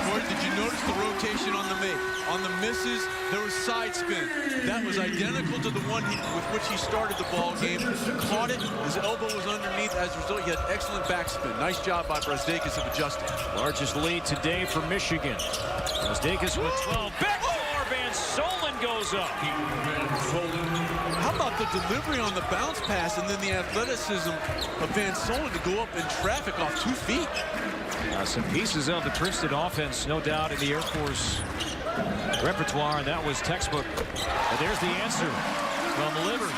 Boy, did you notice the rotation on the make? On the misses, there was side spin. That was identical to the one with which he started the ball game. Caught it, his elbow was underneath. As a result, he had excellent backspin. Nice job by Brazdeikis of adjusting. Largest lead today for Michigan. Brazdeikis with 12. Backdoor, Van Solen goes up. How about the delivery on the bounce pass and then the athleticism of Van Solen to go up in traffic off 2 feet? Some pieces of the Princeton offense, no doubt, in the Air Force repertoire, and that was textbook. But there's the answer from Livers.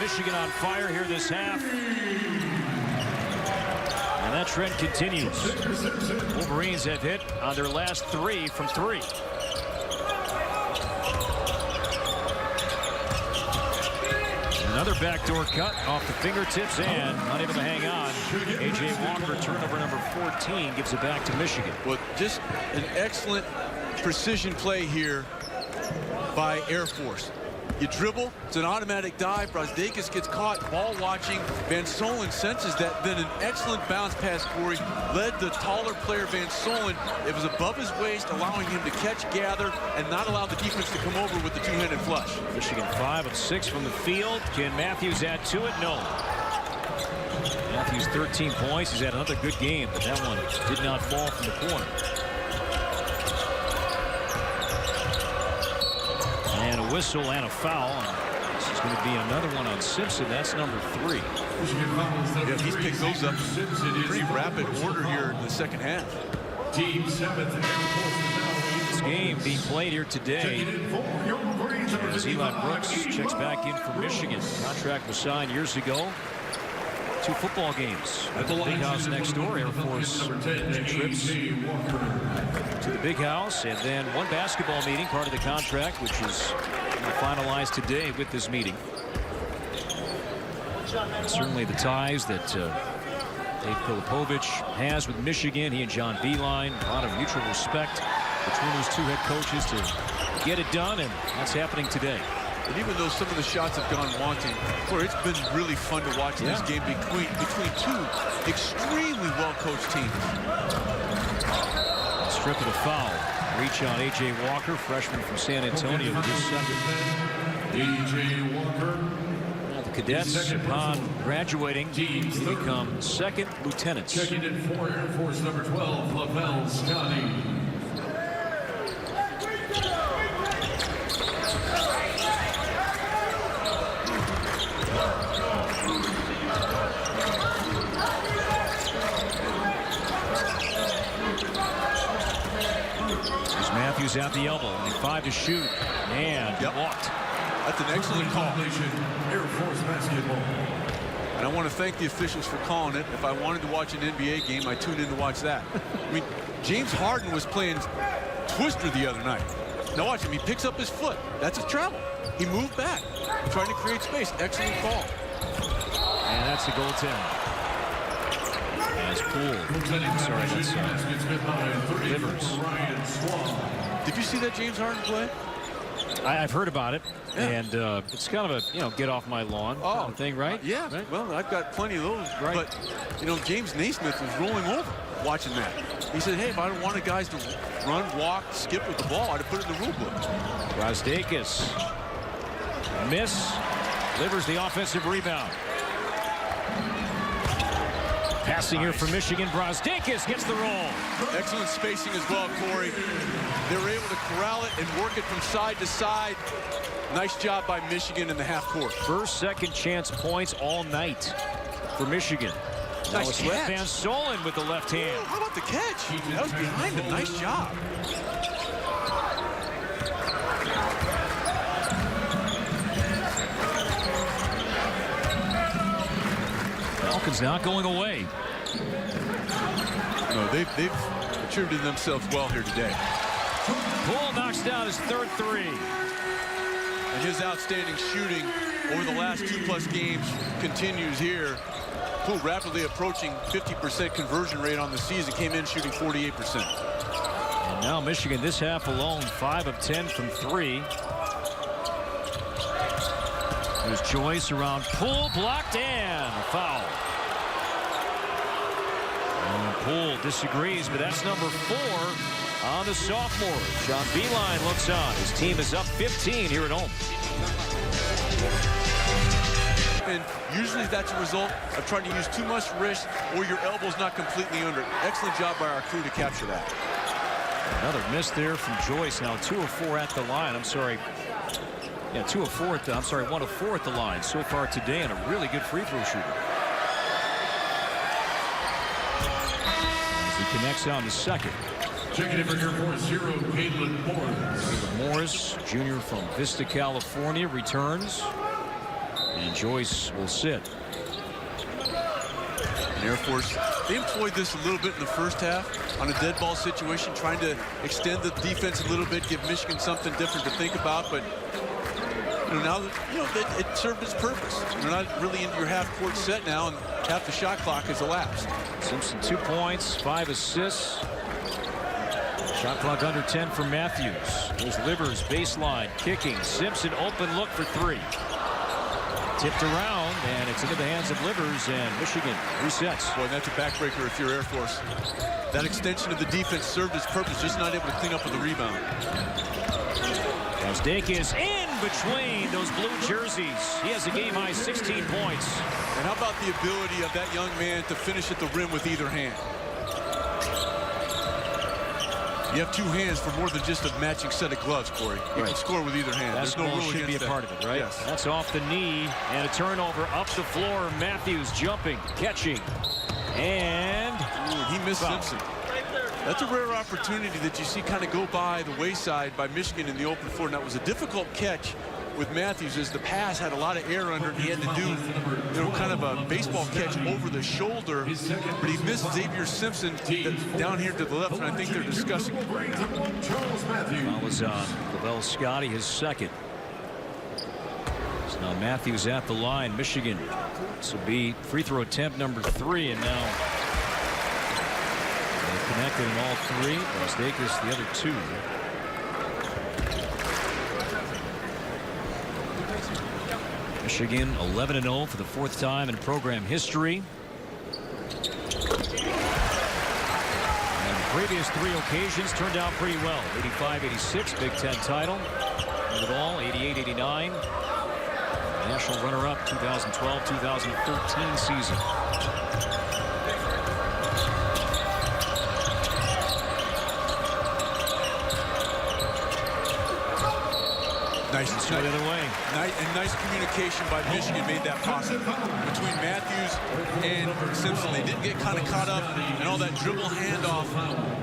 Michigan on fire here this half. And that trend continues. Wolverines have hit on their last 3 from 3. Another backdoor cut off the fingertips and unable to hang on. A.J. Walker, turnover number 14, gives it back to Michigan. Well, just an excellent precision play here by Air Force. You dribble, it's an automatic dive. Brazdeikis gets caught, ball watching. Van Solen senses that, then an excellent bounce pass, Corey, led the taller player Van Solen. It was above his waist, allowing him to catch, gather, and not allow the defense to come over with the two-handed flush. Michigan 5 of 6 from the field. Can Matthews add to it? No. Matthews 13 points. He's had another good game, but that one did not fall from the corner. And a whistle and a foul. This is going to be another one on Simpson. That's number 3. Yeah, he's picked those up in pretty rapid order here in the second half. Team 7th Air Force. This game being played here today as Eli Brooks checks back in for Michigan. The contract was signed years ago. 2 football games at the big house next door. Air Force trips to the big house, and then 1 basketball meeting, part of the contract, which is finalized today with this meeting. And certainly the ties that Dave Filipovich has with Michigan. He and John Beilein, a lot of mutual respect between those 2 head coaches to get it done, and that's happening today. And even though some of the shots have gone wanting, boy, it's been really fun to watch this game between 2 extremely well-coached teams. Strip of the foul. Reach on A.J. Walker, freshman from San Antonio, his second. A.J. Walker. Well, the cadets, upon graduating, become 2nd lieutenants. Checking in for Air Force number 12, Lavelle Scotty. Matthews at the elbow, only 5 to shoot, and walked. That's an excellent call. Air Force basketball. And I want to thank the officials for calling it. If I wanted to watch an NBA game, I tuned in to watch that. I mean, James Harden was playing Twister the other night. Now watch him. He picks up his foot. That's a travel. He moved back, trying to create space. Excellent call. And that's the goaltender. As Poole. Sorry, that's Livers. Did you see that James Harden play? I've heard about it, and it's kind of a get off my lawn kind of thing, right? Yeah. Right? Well, I've got plenty of those. Right. But James Naismith was rolling over watching that. He said, "Hey, if I don't want the guys to run, walk, skip with the ball, I'd have put it in the rule book." Brazdeikis. Miss. Livers the offensive rebound. Passing here for Michigan. Brazdeikis gets the roll. Excellent spacing as well, Corey. They were able to corral it and work it from side to side. Nice job by Michigan in the half court. First, second chance points all night for Michigan. Nice catch. Van Solen with the left hand. How about the catch? That was behind him. Nice job. Falcons not going away. No, they've attributed themselves well here today. Poole knocks down his 3rd 3. And his outstanding shooting over the last 2+ games continues here. Poole rapidly approaching 50% conversion rate on the season. Came in shooting 48%. And now Michigan this half alone, 5 of 10 from 3. There's Joyce around Poole, blocked, and a foul. And Poole disagrees, but that's number 4 on the sophomore. John Beilein looks on. His team is up 15 here at home. And usually that's a result of trying to use too much wrist or your elbow's not completely under. Excellent job by our crew to capture that. Another miss there from Joyce. Now 2 of 4 at the line. I'm sorry. Yeah, 2 of 4 at the, 1 of 4 at the line so far today, and a really good free throw shooter. As he connects on the second. Checking in for Air Force 0, Caleb Morris. Caleb Morris, junior from Vista, California, returns. And Joyce will sit. And Air Force They employed this a little bit in the first half on a dead ball situation, trying to extend the defense a little bit, give Michigan something different to think about. But now that it served its purpose. You're not really into your half-court set now, and half the shot clock has elapsed. Simpson 2 points, 5 assists. Shot clock under 10 for Matthews. There's Livers baseline kicking. Simpson open look for 3. Tipped around, and it's into the hands of Livers, and Michigan resets. Boy, that's a backbreaker if you're Air Force. That extension of the defense served its purpose, just not able to clean up with the rebound. Brazdakis in between those blue jerseys. He has a game-high 16 points. And how about the ability of that young man to finish at the rim with either hand? You have 2 hands for more than just a matching set of gloves, Corey. You can score with either hand. There's no rule should be a part of it, right? Yes. That's off the knee, and a turnover up the floor. Matthews jumping, catching, and he missed Simpson. That's a rare opportunity that you see kind of go by the wayside by Michigan in the open floor. And that was a difficult catch with Matthews, as the pass had a lot of air under it. He had to do kind of a baseball catch over the shoulder, but he missed Xavier Simpson down here to the left, and I think they're discussing it. That was Lavelle Scotty, his second. So now Matthews at the line. Michigan, this will be free throw attempt number 3, and now they connected in all 3. Brazdakis the other 2. Michigan 11-0 for the 4th time in program history. And the previous 3 occasions turned out pretty well. 85-86 Big Ten title. Won it all. 88-89. National runner-up 2012-2013 season. Nice, the other way. Nice communication by Michigan made that possible. Between Matthews and Simpson, they didn't get kind of caught up in all that dribble handoff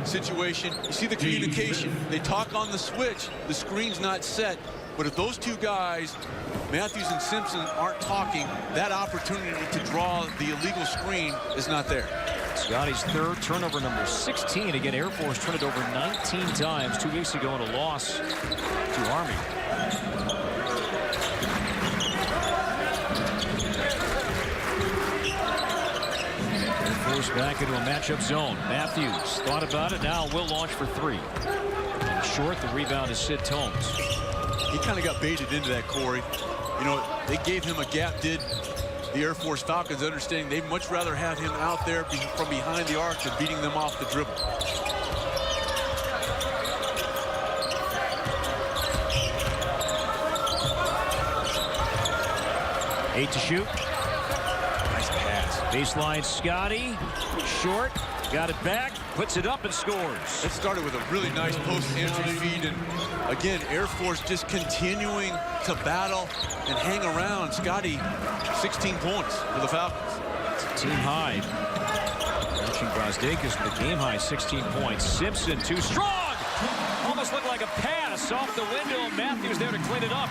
situation. You see the communication. They talk on the switch. The screen's not set. But if those 2 guys, Matthews and Simpson, aren't talking, that opportunity to draw the illegal screen is not there. Scotty's 3rd turnover, number 16. Again, Air Force turned it over 19 times 2 weeks ago in a loss to Army. Air Force back into a matchup zone. Matthews thought about it. Now will launch for 3. And short, the rebound is Sid Tomes. He kind of got baited into that, Corey. They gave him a gap, did the Air Force Falcons, understanding they'd much rather have him out there from behind the arc than beating them off the dribble. 8 to shoot. Nice pass. Baseline Scotty. Short. Got it back. Puts it up and scores. It started with a really nice post entry feed. And again, Air Force just continuing to battle and hang around. Scotty, 16 points for the Falcons. It's a team high. Matching Brazdakis with a game high 16 points. Simpson too strong. Almost looked like a pass off the window. Matthews there to clean it up.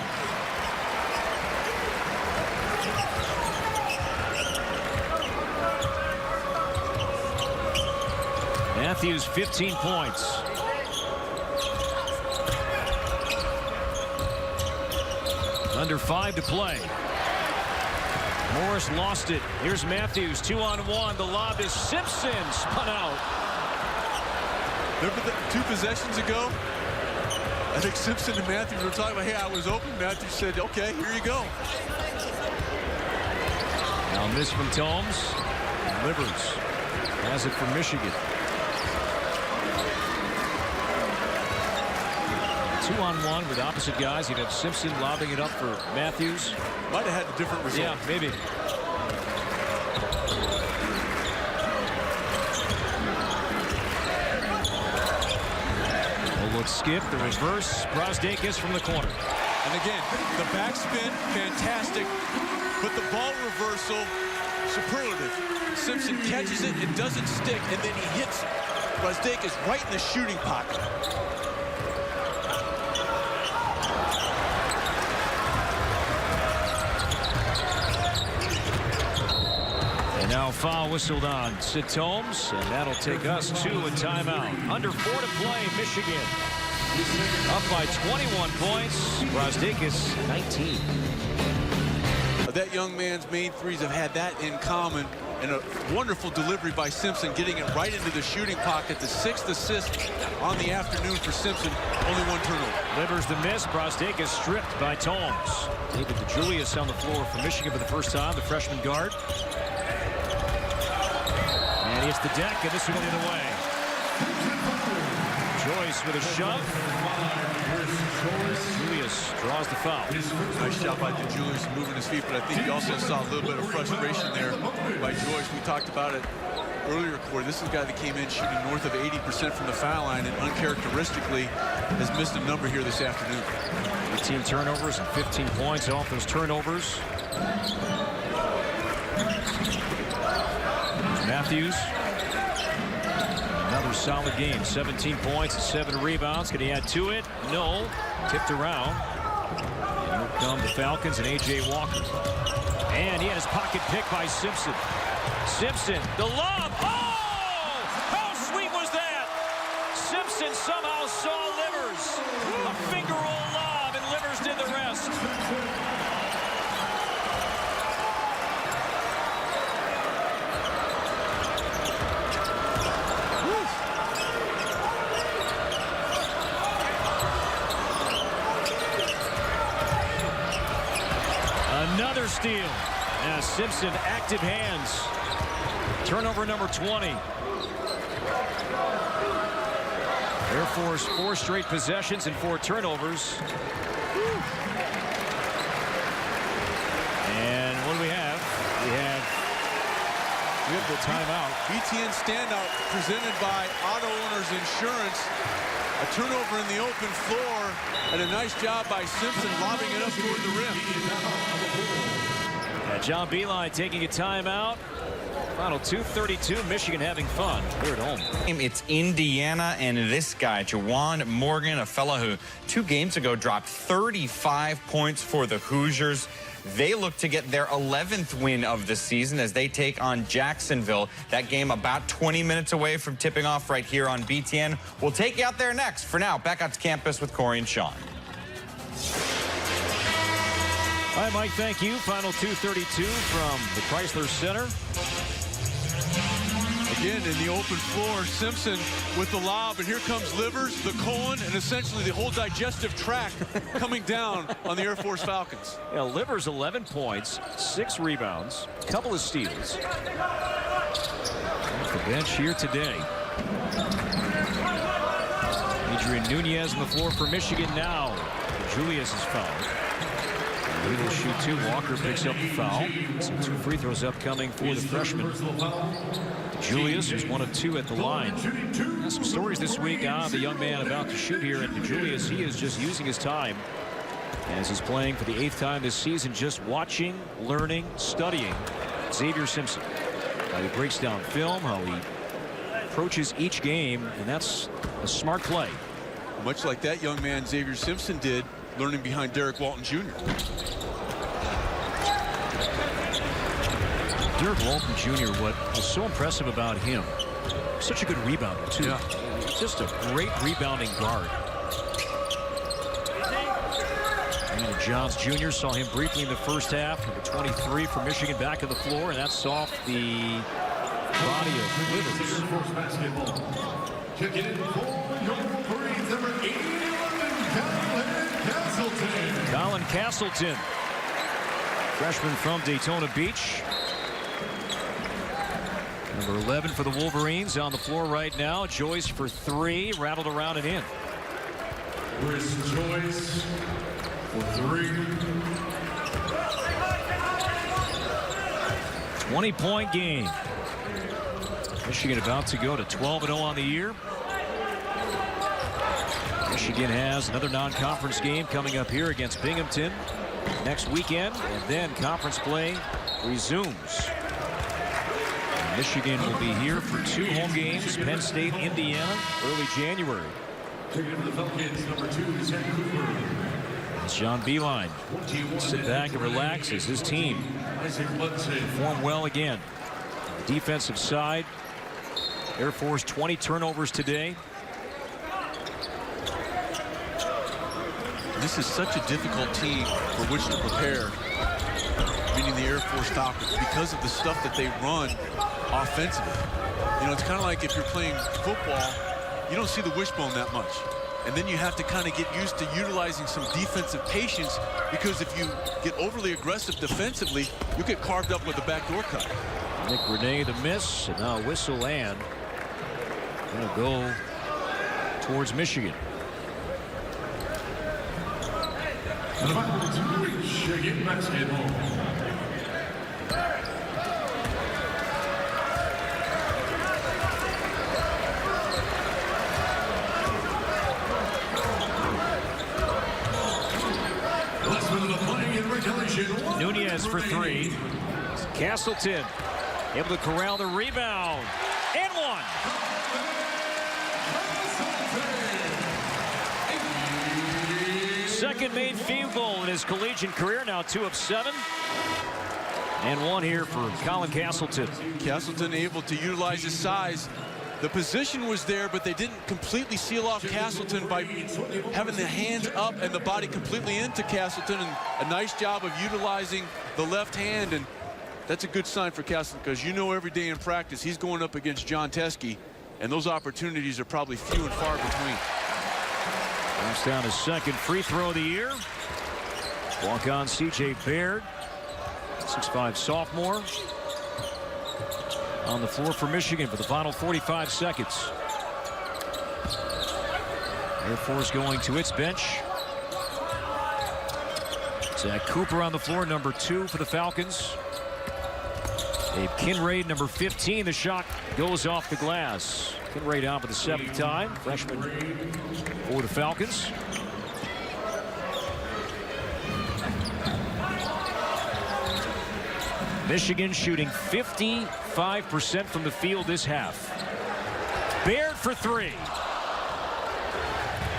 Matthews 15 points. Under 5 to play. Morris lost it. Here's Matthews 2-on-1. The lob is Simpson spun out. Remember 2 possessions ago? I think Simpson and Matthews were talking about, hey, I was open. Matthews said, okay, here you go. Now miss from Tomes. Livers has it for Michigan. 2-on-1 with opposite guys. You'd have Simpson lobbing it up for Matthews. Might have had a different result. Yeah, maybe. A look skip, the reverse. Brazdakis from the corner. And again, the backspin, fantastic. But the ball reversal, superlative. Simpson catches it, it doesn't stick, and then he hits Brazdakis right in the shooting pocket. And now foul whistled on Sid Tomes, and that'll take us to a timeout. Under 4 to play, Michigan up by 21 points. Brosdakis 19. That young man's main threes have had that in common, and a wonderful delivery by Simpson, getting it right into the shooting pocket. The 6th assist on the afternoon for Simpson. Only 1 turnover. Livers the miss. Brosdakis stripped by Tomes. David DeJulius on the floor for Michigan for the first time, the freshman guard. And he hits the deck, and this one the other way. Joyce with a shove. Julius draws the foul. Nice job by DeJulius moving his feet, but I think you also saw a little bit of frustration there by Joyce. We talked about it earlier, Corey. This is a guy that came in shooting north of 80% from the foul line and uncharacteristically has missed a number here this afternoon. 18 turnovers and 15 points off those turnovers. Matthews. Another solid game. 17 points and 7 rebounds. Can he add to it? No. Tipped around. And here come the Falcons and A.J. Walker. And he had his pocket picked by Simpson. Simpson, the lob. Oh! How sweet was that? Simpson somehow saw Livers. A finger roll lob, and Livers did the rest. Another steal. Now Simpson, active hands. Turnover number 20. Air Force 4 straight possessions and 4 turnovers. And what do we have? We have the timeout. BTN standout presented by Auto Owners Insurance. A turnover in the open floor, and a nice job by Simpson lobbing it up toward the rim. John Beilein taking a timeout. Final 2:32. Michigan having fun here at home. It's Indiana, and this guy, Juwan Morgan, a fellow who 2 games ago dropped 35 points for the Hoosiers. They look to get their 11th win of the season as they take on Jacksonville. That game about 20 minutes away from tipping off right here on BTN. We'll take you out there next. For now, back out to campus with Corey and Sean. Hi, Mike. Thank you. Final 2:32 from the Chrysler Center. Again, in the open floor, Simpson with the lob, and here comes Livers, the colon, and essentially the whole digestive tract coming down on the Air Force Falcons. Yeah, Livers 11 points, 6 rebounds, a couple of steals. Off the bench here today. Adrian Nunez on the floor for Michigan now. Julius is fouled. He will shoot 2. Walker picks up the foul. So 2 free throws upcoming for the freshman. Julius is 1 of 2 at the line. Some stories this week on the young man about to shoot here. And Julius, he is just using his time as he's playing for the 8th time this season, just watching, learning, studying Xavier Simpson. How he breaks down film, how he approaches each game, and that's a smart play. Much like that young man Xavier Simpson did, learning behind Derek Walton Jr. Derek Walton Jr., what was so impressive about him, such a good rebounder, too. Yeah. Just a great rebounding guard. And Johns Jr. saw him briefly in the first half. Number 23 for Michigan back on the floor, and that's off the body of Livers. Air Force basketball. Checking in for your Wolverines, number 811, Castleton. Colin Castleton, freshman from Daytona Beach. Number 11 for the Wolverines on the floor right now. Joyce for 3, rattled around and in. Chris Joyce for 3. 20-point game. Michigan about to go to 12-0 on the year. Michigan has another non-conference game coming up here against Binghamton next weekend, and then conference play resumes. And Michigan will be here for 2 home games, Penn State, Indiana, early January. Taking to the Falcons, number 2 is Vancouver. It's John Beilein. Sit back and relax as his team perform well again. defensive side. Air Force 20 turnovers today. This is such a difficult team for which to prepare, meaning the Air Force Falcons, because of the stuff that they run offensively. You know, it's kind of like if you're playing football, you don't see the wishbone that much. And then you have to kind of get used to utilizing some defensive patience, because if you get overly aggressive defensively, you get carved up with a backdoor cut. Nick Renee the miss, and now whistle, and going to go towards Michigan. Michigan basketball. Nunez for three. Castleton able to corral the rebound. And one. Second made field goal in his collegiate career, now 2 of 7. And one here for Colin Castleton. Castleton able to utilize his size. The position was there, but they didn't completely seal off Castleton by having the hands up and the body completely into Castleton, and a nice job of utilizing the left hand. And that's a good sign for Castleton, because you know every day in practice he's going up against John Teskey, and those opportunities are probably few and far between. Knocks down his second free throw of the year. Walk on C.J. Baird, 6'5" sophomore, on the floor for Michigan for the final 45 seconds. Air Force going to its bench. Zach Cooper on the floor, number 2 for the Falcons. Abe Kinraid, number 15. The shot goes off the glass. Kinraid out for the 7th time. Freshman for the Falcons. Michigan shooting 55% from the field this half. Baird for 3.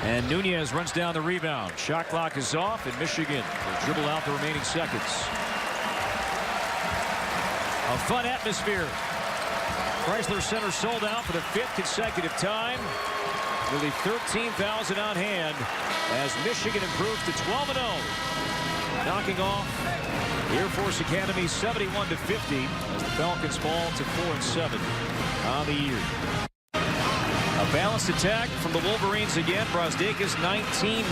And Nunez runs down the rebound. Shot clock is off, and Michigan will dribble out the remaining seconds. A fun atmosphere. Chrysler Center sold out for the 5th consecutive time. Nearly 13,000 on hand as Michigan improves to 12-0. Knocking off the Air Force Academy 71-50 as the Falcons fall to 4-7 on the year. A balanced attack from the Wolverines again. Brosdakis 19.